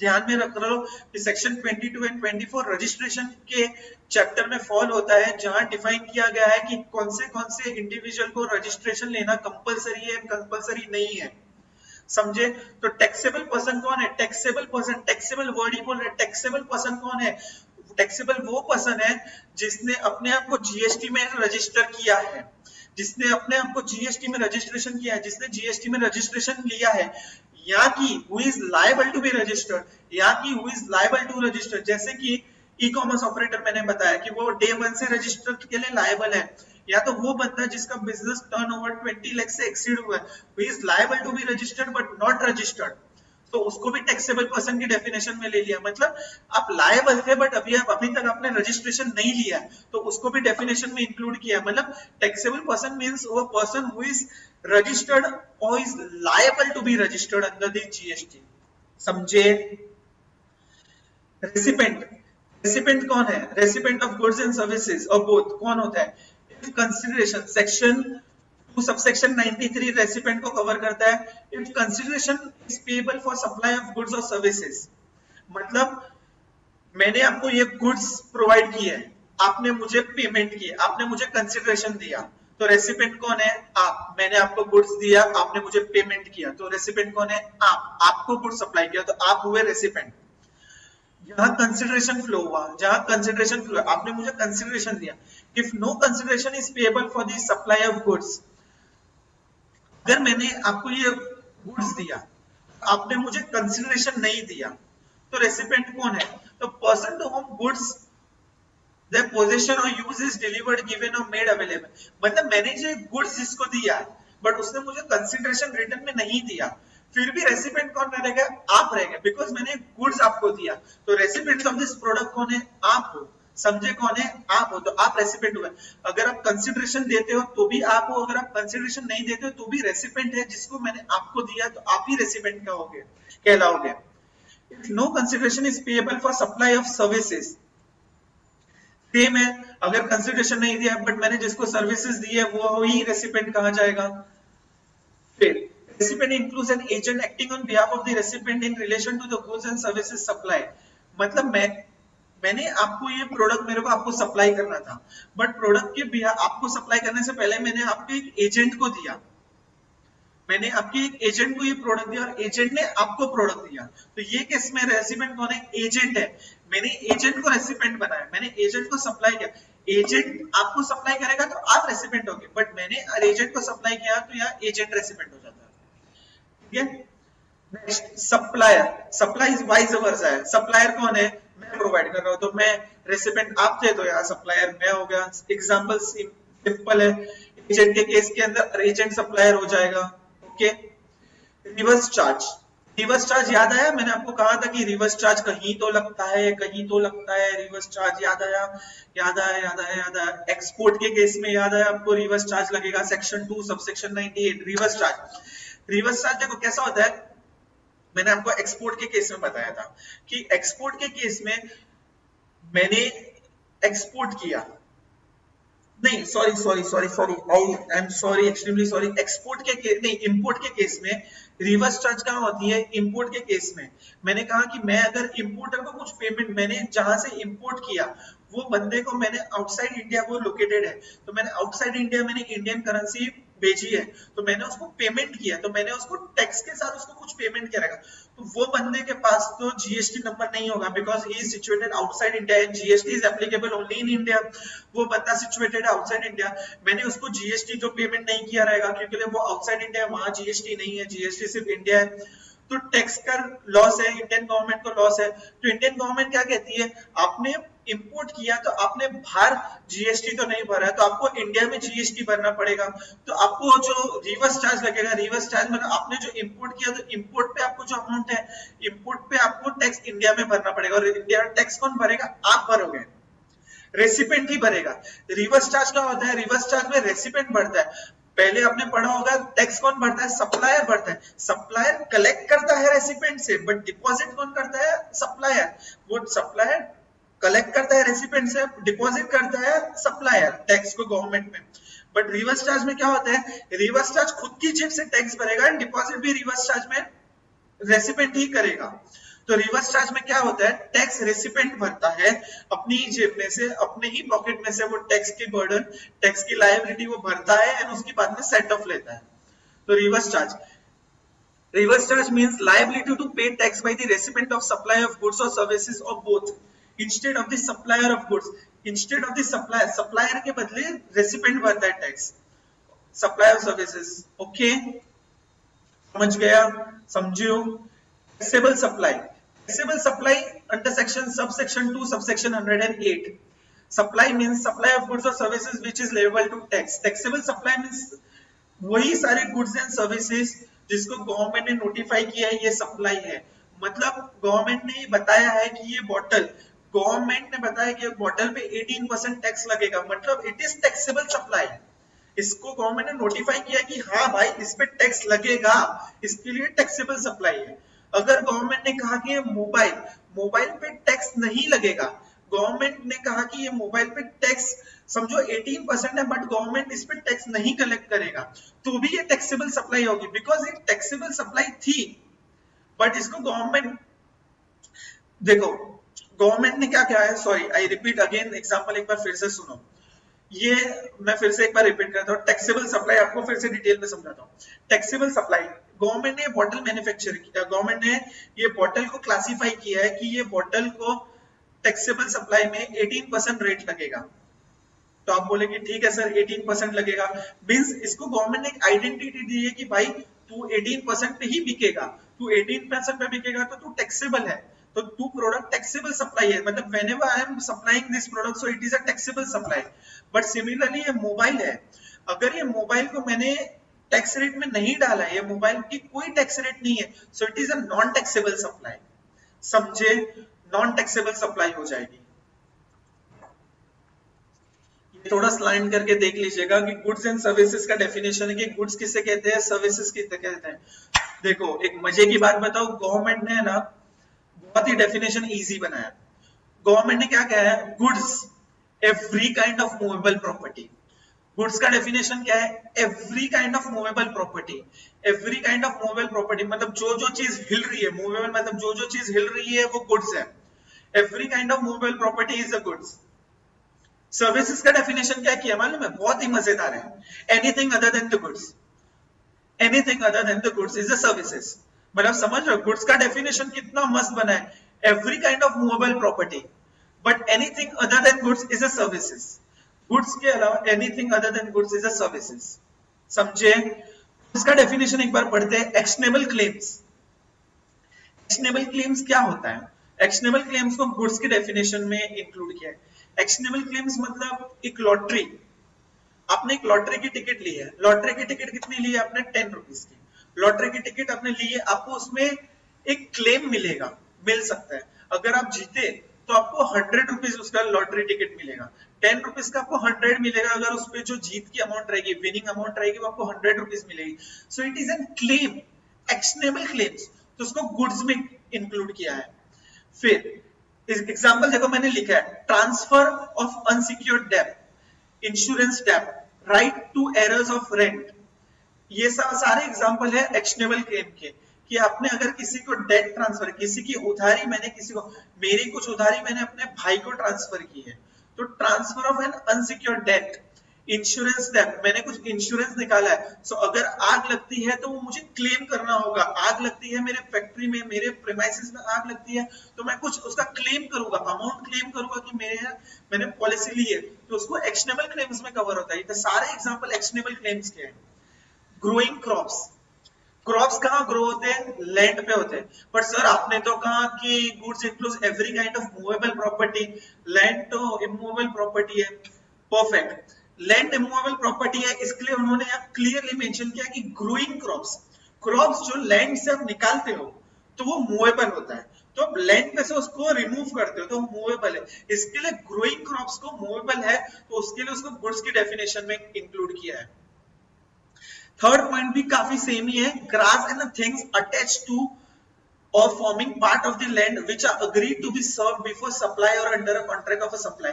ध्यान में रख लो कि सेक्शन 22 एंड 24 रजिस्ट्रेशन के चैप्टर में फॉल होता है, जहां डिफाइन किया गया है कि कौन से इंडिविजुअल को रजिस्ट्रेशन लेना कंपलसरी है, कंपलसरी नहीं है. समझे? तो टैक्सेबल पर्सन कौन है? टैक्सेबल वर्ड ही बोल रहे. टैक्सेबल पर्सन कौन है? टैक्सेबल वो पर्सन है जिसने अपने आप को जीएसटी में रजिस्टर किया है, जिसने अपने आप को जीएसटी में रजिस्ट्रेशन किया है, जिसने जीएसटी में रजिस्ट्रेशन लिया है, या कि who is liable to be registered, या कि who is liable to register. जैसे कि ई कॉमर्स ऑपरेटर मैंने बताया कि वो डे 1 से रजिस्टर के लिए लायबल है, या तो वो बंदा जिसका बिजनेस टर्नओवर 20 लाख से एक्सीड हुआ है, who is liable to be registered but not registered, तो उसको भी टैक्सेबल पर्सन की डेफिनेशन में ले लिया. मतलब आप लायबल थे बट अभी तक आपने रजिस्ट्रेशन नहीं लिया, तो उसको भी डेफिनेशन में इंक्लूड किया. मतलब टैक्सेबल पर्सन मींस वो पर्सन हु इज रजिस्टर्ड और is liable to be registered under the GST. समझे? रेसिपेंट कौन है? Recipient of goods and services और बोथ कौन होता है? If consideration, section 2 subsection 93 recipient को कवर करता है. If consideration is payable for supply of goods और सर्विसेज, मतलब मैंने आपको ये गुड्स प्रोवाइड किए हैं, आपने मुझे पेमेंट की, आपने मुझे कंसीडरेशन दिया, तो रेसिपेंट कौन है? आप. मैंने आपको गुड्स दिया, आपने मुझे पेमेंट किया, तो रेसिपेंट कौन है? आप. आपको गुड्स सप्लाई किया तो आप हुए रेसिपेंट. जहां कंसीडरेशन फ्लो हुआ, आपने मुझे कंसीडरेशन दिया. If no consideration is payable for the supply of goods, अगर मैंने आपको ये गुड्स दिया, आपने मुझे कंसीडरेशन नहीं दिया, तो रेसिपेंट कौन है? तो person to whom goods their possession or use is delivered, given or made available. मतलब मैंने जो गुड्स जिसको दिया बट उसने मुझे कंसीडरेशन रिटर्न में नहीं दिया, फिर भी रेसिपेंट कौन रहेगा? आप रहेगा, बिकॉज मैंने गुड्स आपको दिया. तो रेसिपेंट ऑफ दिस प्रोडक्ट कौन है? आप हो. समझे? कौन है? आप हो. तो आप रेसिपेंट हुए. अगर आप कंसीडरेशन देते हो तो भी आप हो, अगर आप कंसीडरेशन नहीं देते हो तो भी रेसिपेंट है. जिसको मैंने आपको दिया तो आप ही रेसिपेंट कहलाओगे. If no consideration is payable for supply of services, same है. अगर कंसीडरेशन नहीं दिया बट मैंने जिसको सर्विसेज दी है वो ही रेसिपेंट कहा जाएगा. फिर recipient includes an agent acting on behalf of the recipient in relation to the goods and services supply. मतलब मैंने आपको ये प्रोडक्ट, मेरे को आपको सप्लाई करना था, बट प्रोडक्ट के बिहाफ आपको सप्लाई करने से पहले मैंने आपको एक एजेंट को दिया, मैंने आपके एक एजेंट को ये प्रोडक्ट दिया और एजेंट ने आपको प्रोडक्ट दिया. तो ये केस में रेसिपेंट कौन है? एजेंट है. मैंने एजेंट को रेसिपेंट बनाया, मैंने एजेंट को सप्लाई किया. एजेंट आपको सप्लाई करेगा तो आप रेसिपेंट होगे, बट मैंने एजेंट को सप्लाई किया तो यहाँ एजेंट रेसिपेंट हो जाता है. ठीक है? Next supplier. Supply is vice versa है. सप्लायर कौन है? मैं प्रोवाइड कर रहा हूँ, तो मैं रेसिपेंट आप थे तो यहाँ सप्लायर मैं हो गया. एग्जाम्पल सिंपल है. एजेंट के केस के अंदर एजेंट सप्लायर हो जाएगा। Okay, reverse charge, reverse charge याद आया, मैंने आपको कहा था कि रिवर्स चार्ज कहीं तो लगता है, कहीं तो लगता है। रिवर्स चार्ज याद आया, याद आया, याद आया, याद आया। एक्सपोर्ट के केस में याद आया आपको, रिवर्स चार्ज लगेगा section 2 subsection 98। Reverse charge, reverse charge देखो कैसा होता है, मैंने आपको एक्सपोर्ट के केस में बताया था कि एक्सपोर्ट के केस में मैंने एक्सपोर्ट किया, नहीं sorry sorry sorry sorry, I am sorry, extremely sorry. Export के केस नहीं, इंपोर्ट के केस में रिवर्स चार्ज कहां होती है, इंपोर्ट के केस में। मैंने कहा कि मैं अगर इंपोर्टर को कुछ पेमेंट, मैंने जहां से इंपोर्ट किया वो बंदे को मैंने आउटसाइड इंडिया, वो लोकेटेड है, तो मैंने आउटसाइड इंडिया मैंने इंडियन करेंसी भेजी है, तो मैंने उसको पेमेंट किया, तो मैंने उसको टैक्स के साथ उसको कुछ पेमेंट किया रहेगा, तो वो बंदे के पास तो जीएसटी नंबर नहीं होगा, because he is situated outside India and GST is applicable only in India. वो बंदा सिचुएटेड आउटसाइड इंडिया, मैंने उसको जीएसटी जो पेमेंट नहीं किया रहेगा क्योंकि वो आउटसाइड इंडिया है, वहां जीएसटी नहीं है, जीएसटी सिर्फ इंडिया है, तो टैक्स का लॉस है, इंडियन गवर्नमेंट को लॉस है। तो इंडियन गवर्नमेंट क्या कहती है, आपने इंपोर्ट किया तो आपने बाहर जीएसटी तो नहीं भरा है, तो आपको इंडिया में जीएसटी भरना पड़ेगा, तो आपको जो रिवर्स चार्ज लगेगा, रिवर्स चार्ज मतलब आपने जो इंपोर्ट किया तो इंपोर्ट पे आपको जो अमाउंट है, इंपोर्ट पे आपको टैक्स इंडिया में भरना पड़ेगा, और इंडिया में टैक्स कौन भरेगा, आप भरोगे, रेसिपेंट ही भरेगा। रिवर्स चार्ज क्या होता है, रिवर्स चार्ज में रेसिपेंट भरता है। पहले आपने पढ़ा होगा टैक्स कौन भरता है, सप्लायर भरता है, सप्लायर कलेक्ट करता है रेसिपेंट से, बट डिपॉजिट कौन करता है, सप्लायर। वो सप्लायर कलेक्ट करता है रेसिपेंट से, डिपॉजिट करता है सप्लायर टैक्स को गवर्नमेंट में। बट रिवर्स चार्ज में क्या होता है, रिवर्स चार्ज खुद की जेब से टैक्स भरेगा एंड डिपॉजिट भी रिवर्स चार्ज में रेसिपेंट ही करेगा। तो रिवर्स चार्ज में क्या होता है, टैक्स रेसिपेंट भरता है अपनी जेब में से, अपने ही पॉकेट में से वो टैक्स की बर्डन, टैक्स की लायबिलिटी वो भरता है एंड उसकी बाद में सेट ऑफ लेता है। तो reverse charge, reverse charge means liability to pay tax by the recipient of supply of goods or services or both instead of the supplier of goods, instead of the supplier, supplier के बदले recipient भरता है tax, supply of services। Okay, समझ गया, समझियो। Taxable supply, taxable supply under section subsection 2 subsection 108। Supply means supply of goods और services which is leviable to tax. Taxable supply means वही सारे गुड्स एंड सर्विसेज जिसको गवर्नमेंट ने नोटिफाई किया है ये सप्लाई है, मतलब गवर्नमेंट ने बताया है कि ये बॉटल, गवर्नमेंट ने बताया कि बॉटल पे 18% टैक्स लगेगा, मतलब इट इज टैक्सेबल सप्लाई। इसको गवर्नमेंट ने नोटिफाई किया कि हाँ भाई इस पे टैक्स लगेगा, इसके लिए टैक्सेबल सप्लाई है। अगर गवर्नमेंट ने कहा कि ये मोबाइल, मोबाइल पे टैक्स नहीं लगेगा, गवर्नमेंट ने कहा कि ये मोबाइल पे टैक्स समझो 18% है बट गवर्नमेंट इस पे टैक्स नहीं कलेक्ट करेगा, तो भी ये टैक्सेबल सप्लाई होगी, बिकॉज ये टैक्सेबल सप्लाई थी। बट इसको गवर्नमेंट, देखो गवर्नमेंट ने क्या किया है, sorry I repeat again example, एक बार फिर से सुनो, ये मैं फिर से एक बार रिपीट करता हूँ, टैक्सेबल सप्लाई आपको फिर से डिटेल में समझाता हूँ। टैक्सेबल सप्लाई, गवर्नमेंट ने बॉटल मैन्युफैक्चर किया, गवर्नमेंट ने ये बॉटल को क्लासिफाई किया है कि ये बॉटल को टैक्सेबल सप्लाई में 18% रेट लगेगा। तो आप बोलेंगे ठीक है सर 18% लगेगा, मींस इसको गवर्नमेंट ने एक आइडेंटिटी दी है कि भाई तू 18% पे ही बिकेगा, तू 18% पे बिकेगा तो तू टैक्सेबल है, तो तू प्रोडक्ट टैक्सेबल सप्लाई है, मतलब whenever I am supplying this product so it is a taxable supply. But similarly ये मोबाइल है, अगर ये मोबाइल को मैंने टैक्स रेट में नहीं डाला है, ये मोबाइल की कोई टैक्स रेट नहीं है, so it is a non taxable supply. समझे, नॉन टैक्सेबल सप्लाई हो जाएगी। थोड़ा स्लाइड करके देख लीजिएगा कि गुड्स एंड सर्विसेज का डेफिनेशन है कि गुड्स किसे कहते हैं, सर्विसेज किसे कहते हैं। देखो एक मजे की बात बताओ, गवर्नमेंट ने ना बहुत ही डेफिनेशन इजी बनाया। गवर्नमेंट ने क्या कहा है, goods every kind of movable property. Goods का डेफिनेशन क्या है, every kind of movable property. Every kind of movable property मतलब जो जो चीज हिल रही है, मूवेबल मतलब जो जो चीज हिल रही है वो गुड्स है। Every kind of movable property is a goods. Services का डेफिनेशन क्या किया मालूम है, बहुत ही मजेदार है, anything other than the goods, anything other than the goods is a services. मतलब समझ रहे हो गुड्स का डेफिनेशन कितना मस्त बना है, every kind of movable property but anything other than goods is a services. Goods के अलावा anything other than goods is a services. समझे, इसका डेफिनेशन एक बार पढ़ते हैं। एक्शनेबल क्लेम्स, एक्शनेबल क्लेम्स क्या होता है, एक्शनेबल क्लेम्स को गुड्स के डेफिनेशन में इंक्लूड किया है। एक्शनेबल क्लेम्स मतलब एक लॉटरी, आपने एक लॉटरी की टिकट ली है, लॉटरी की टिकट कितनी ली है आपने? 10 रुपीज की लॉटरी की टिकट आपने ली है, आपको उसमें एक क्लेम मिलेगा, मिल सकता है। अगर आप जीते तो आपको 100 रुपीज उसका लॉटरी टिकट मिलेगा, 10 रुपीज का आपको 100 मिलेगा। अगर उस पे जो जीत की अमाउंट रहेगी, विनिंग अमाउंट रहेगी, वो आपको 100 रुपीज मिलेगी। सो it is an claim, actionable claims, तो उसको गुड्स में इंक्लूड किया है। फिर एग्जांपल देखो मैंने लिखा है, ट्रांसफर ऑफ अनसिक्योर्ड डेब्ट, इंश्योरेंस डेब्ट, right to arrears of rent, ये सब सारे एग्जांपल है एक्शनेबल क्लेम के, कि आपने अगर किसी को डेट ट्रांसफर, किसी की उधारी, मैंने किसी को, मेरी कुछ उधारी मैंने अपने भाई को ट्रांसफर की है, तो transfer of an unsecured debt, insurance debt, मैंने कुछ इंश्योरेंस निकाला है, सो अगर आग लगती है तो वो मुझे क्लेम करना होगा। आग लगती है मेरे फैक्ट्री में, मेरे प्रेमाइसेस में आग लगती है, तो मैं कुछ उसका क्लेम करूंगा, अमाउंट क्लेम करूंगा कि मैंने पॉलिसी ली है, तो उसको एक्शनेबल क्लेम्स में कवर होता है। तो सारे एग्जांपल एक्शनेबल क्लेम्स के हैं। ग्रोइंग क्रॉप्स, क्रॉप्स कहाँ ग्रो होते हैं? लैंड पे होते हैं। पर सर आपने तो कहा कि goods includes every kind of movable property, land तो इमूवेबल प्रॉपर्टी है। परफेक्ट, लैंड इमूवेबल प्रॉपर्टी है, इसके लिए उन्होंने यहाँ क्लियरली मेंशन किया कि ग्रोइंग क्रॉप्स, क्रॉप्स जो लैंड से आप निकालते हो तो वो मूवेबल होता है, तो आप लैंड पे से उसको रिमूव करते हो तो मूवेबल है। इसके लिए ग्रोइंग क्रॉप्स को मूवेबल है, तो उसके लिए उसको गुड्स की डेफिनेशन में इंक्लूड किया है। थर्ड पॉइंट भी काफी सेम ही है, grass and things attached to or forming part of the land which are agreed to be served before supply or under a contract of a supply,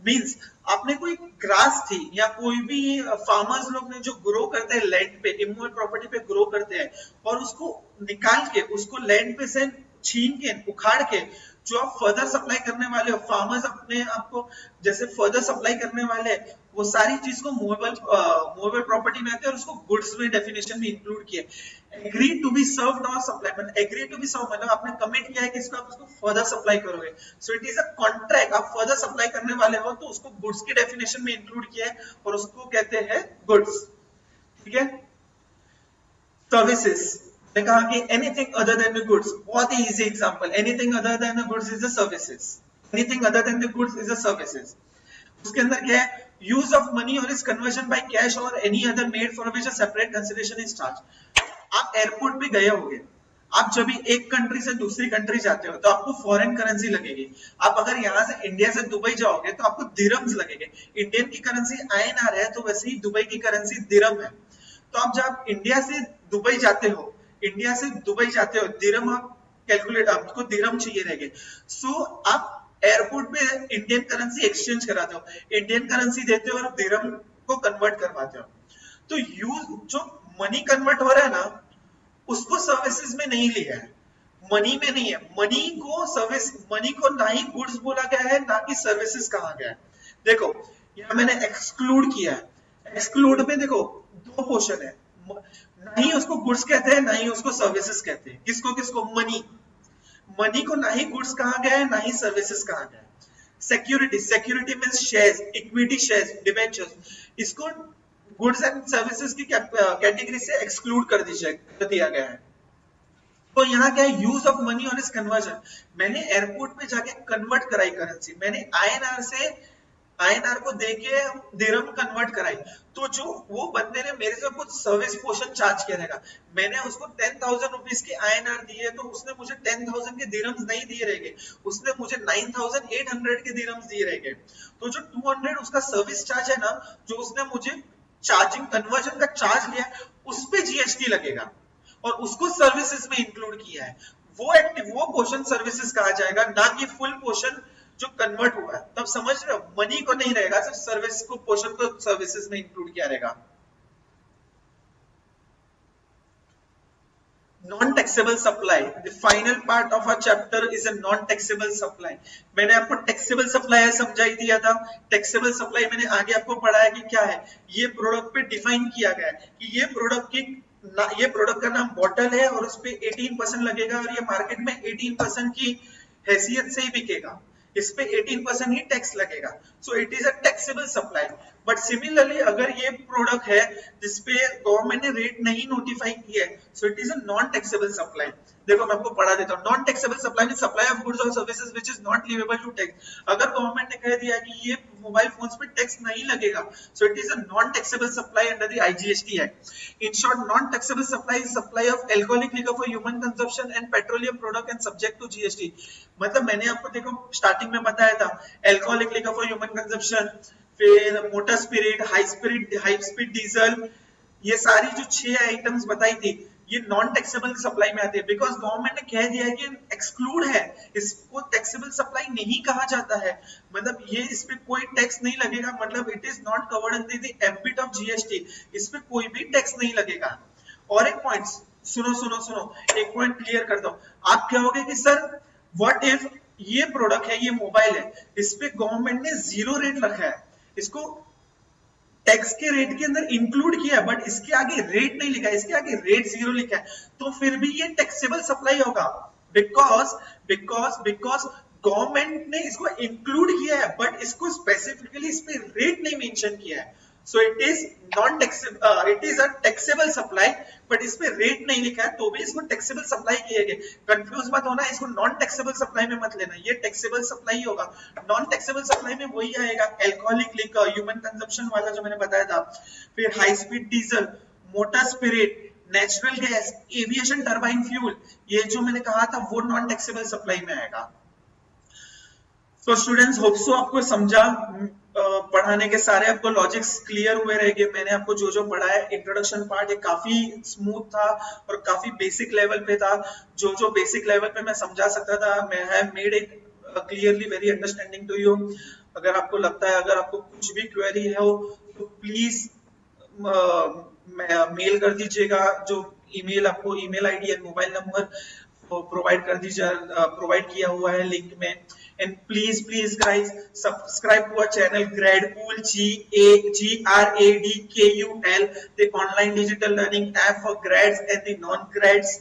means आपने कोई ग्रास थी या कोई भी फार्मर्स लोग ने जो ग्रो करते हैं लैंड पे, इमूवेबल प्रॉपर्टी पे ग्रो करते हैं, और उसको निकाल के, उसको लैंड पे से छीन के, उखाड़ के, जो आप फर्दर सप्लाई करने वाले हो, फार्मर्स अपने आपको जैसे फर्दर सप्लाई करने वाले, वो सारी चीज को मूवेबल प्रॉपर्टी में आते हैं और उसको गुड्स में डेफिनेशन में इंक्लूड किया। एग्री टू बी सर्व्ड और सप्लाई, मतलब एग्री टू बी सर्व मतलब आपने कमिट किया है कि इसको आप उसको फर्दर सप्लाई करोगे, सो इट इज अ कॉन्ट्रैक्ट, आप फर्दर सप्लाई करने वाले हो, तो उसको गुड्स की डेफिनेशन में इंक्लूड किया है और उसको कहते हैं गुड्स। ठीक है। सर्विसेज, ने कहा कि anything other than the goods, बहुत ही easy example, anything other than the goods is the services, anything other than the goods is the services. उसके अंदर क्या है? यूज ऑफ मनी और इज कन्वर्जन बाय कैश और any other made for which a separate consideration is charge. आप एयरपोर्ट पे गए होंगे, आप जब भी एक कंट्री से दूसरी कंट्री जाते हो तो आपको फॉरेन करेंसी लगेगी। आप अगर यहाँ से इंडिया से दुबई जाओगे तो आपको दिरम्स लगेंगे। इंडियन की करेंसी आईएनआर है, तो वैसे ही दुबई की करेंसी दिरम है। तो आप जब इंडिया से दुबई जाते हो, इंडिया से दुबई जाते हो, दिरम आप कैलकुलेट, आपको दिरम चाहिए रहेंगे, सो आप एयरपोर्ट पे इंडियन करेंसी एक्सचेंज कराते हो, इंडियन करेंसी देते हो और दिरम को कन्वर्ट करवाते हो। तो यूज जो मनी कन्वर्ट हो रहा है ना, उसको सर्विसेज में नहीं लिया है, मनी में नहीं है। मनी को सर्विस, मनी को ना ही गुड्स बोला गया है, ना कि सर्विसेज कहा गया है। देखो यहाँ मैंने एक्सक्लूड किया है, एक्सक्लूड में देखो दो पोर्शन है, ना ही उसको गुड्स कहते हैं ना ही उसको सर्विसेज कहते हैं। किसको किसको? मनी, मनी को ना ही गुड्स कहा गया है ना ही सर्विसेज कहा गया है। Security, security means shares, equity shares, debentures, इसको गुड्स एंड सर्विसेज की कैटेगरी से एक्सक्लूड कर दिया गया है। तो यहाँ क्या है? यूज ऑफ मनी और इस कन्वर्जन, मैंने एयरपोर्ट पे जाके कन्वर्ट कराई करेंसी, मैंने आईएनआर से, आईएनआर को देके दिरहम कन्वर्ट कराई, तो जो वो बंदे ने मेरे से कुछ सर्विस पोर्शन चार्ज किया रहेगा। मैंने उसको 10,000 रुपीज की आईएनआर दी है, तो उसने मुझे 10,000 के दिरहम्स नहीं दिए रहेंगे, उसने मुझे 9,800 के दिरहम्स दिए रहेंगे। तो जो 200 उसका सर्विस चार्ज है ना, जो उसने मुझे चार्जिंग कन्वर्जन का चार्ज लिया, उस पे जीएसटी लगेगा और उसको सर्विसेज में इंक्लूड किया है। वो पोर्शन सर्विसेज कहा जाएगा, ना कि फुल पोर्शन जो कन्वर्ट हुआ है। तब समझ रहे हो, मनी को नहीं रहेगा, सिर्फ सर्विस को, पोर्शन को सर्विसेज में इंक्लूड किया रहेगा। Non taxable supply, the final part of a chapter is a non taxable supply. मैंने आपको टैक्सेबल सप्लाई समझाई दिया था, टैक्सेबल सप्लाई मैंने आगे आपको पढ़ाया कि क्या है। ये प्रोडक्ट पे डिफाइन किया गया है कि ये प्रोडक्ट का नाम बॉटल है और उस पे 18% लगेगा और ये मार्केट में 18% की हैसियत से ही बिकेगा, इस पे 18% ही टैक्स लगेगा। So it is a taxable supply. But similarly अगर ये प्रोडक्ट है जिसपे गवर्नमेंट ने रेट नहीं नोटिफाई किया है, so it is a non taxable supply. देखो मैं आपको पढ़ा देता हूँ, non taxable supply means supply of goods और services which is not leviable to tax. अगर गवर्नमेंट ने कह दिया कि ये मोबाइल फोन्स पे टैक्स नहीं लगेगा. So it is a non taxable supply under the IGST act. In short, non taxable supply is supply of alcoholic liquor for human consumption and petroleum product and subject to GST. मतलब मैंने आपको देखो स्टार्टिंग में बताया था alcoholic liquor for human consumption, फिर motor spirit, high speed diesel, ये सारी जो 6 आइटम्स बताई थी ये नॉन टैक्सेबल सप्लाई में आते हैं. बिकॉज गवर्नमेंट ने कह दिया है कि एक्सक्लूड है, इसको टैक्सेबल सप्लाई नहीं कहा जाता है. मतलब ये इस पे कोई टैक्स नहीं लगेगा, मतलब it is not covered in the ambit of GST. इस पे कोई भी टैक्स नहीं लगेगा. और एक पॉइंट सुनो, एक पॉइंट क्लियर कर दो. आप कहोगे कि सर व्हाट इफ ये प्रोडक्ट है, ये मोबाइल है, इस पे गवर्नमेंट ने 0 रेट रखा है, इसको टैक्स के रेट के अंदर इंक्लूड किया है, बट इसके आगे रेट नहीं लिखा है, इसके आगे रेट 0 लिखा है, तो फिर भी ये टैक्सेबल सप्लाई होगा. बिकॉज गवर्नमेंट ने इसको इंक्लूड किया है, बट इसको स्पेसिफिकली इस पे रेट नहीं मेंशन किया है. So it is non taxable, it is a taxable supply, but इस पे रेट नहीं लिखा है, तो भी इसको टैक्सेबल सप्लाई किया गया. कंफ्यूज मत होना, इसको नॉन टैक्सेबल सप्लाई में मत लेना, ये टैक्सेबल सप्लाई ही होगा. नॉन टैक्सेबल सप्लाई में वही आएगा अल्कोहलिक लिकर, ह्यूमन कंजम्पशन वाला जो मैंने बताया था, फिर high speed diesel, motor spirit, natural gas, aviation turbine fuel, ये जो मैंने कहा था वो नॉन टैक्सेबल सप्लाई में आएगा. तो स्टूडेंट्स, होप सो आपको समझा, पढ़ाने के सारे आपको लॉजिक्स क्लियर हुए रहेंगे. मैंने आपको जो जो पढ़ाया, इंट्रोडक्शन पार्ट ये काफी स्मूथ था और काफी बेसिक लेवल पे था. जो जो बेसिक लेवल पे मैं समझा सकता था, मैं have made it clearly very understanding to you. अगर आपको लगता है, अगर आपको कुछ भी क्वेरी हो तो प्लीज मेल कर दीजिएगा. जो ईमेल आपको email ID and mobile number provide कर दीजिए, प्रोवाइड किया हुआ है लिंक में. And please guys, subscribe to our channel Gradpool, GRADKUL, the online digital learning app for grads and the non-grads.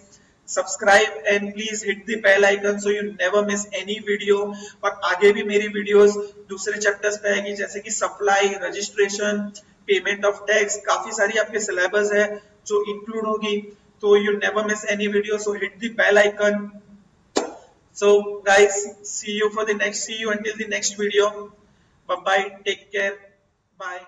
Subscribe and please hit the bell icon so you never miss any video. और आगे भी मेरी वीडियोस दूसरे चैप्टर्स पे आएगी, जैसे कि supply, registration, payment of tax, काफी सारी आपके सिलेबस है जो इंक्लूड होगी. तो you never miss any video, so hit the bell icon. So guys, see you until the next video. Bye bye, take care, bye.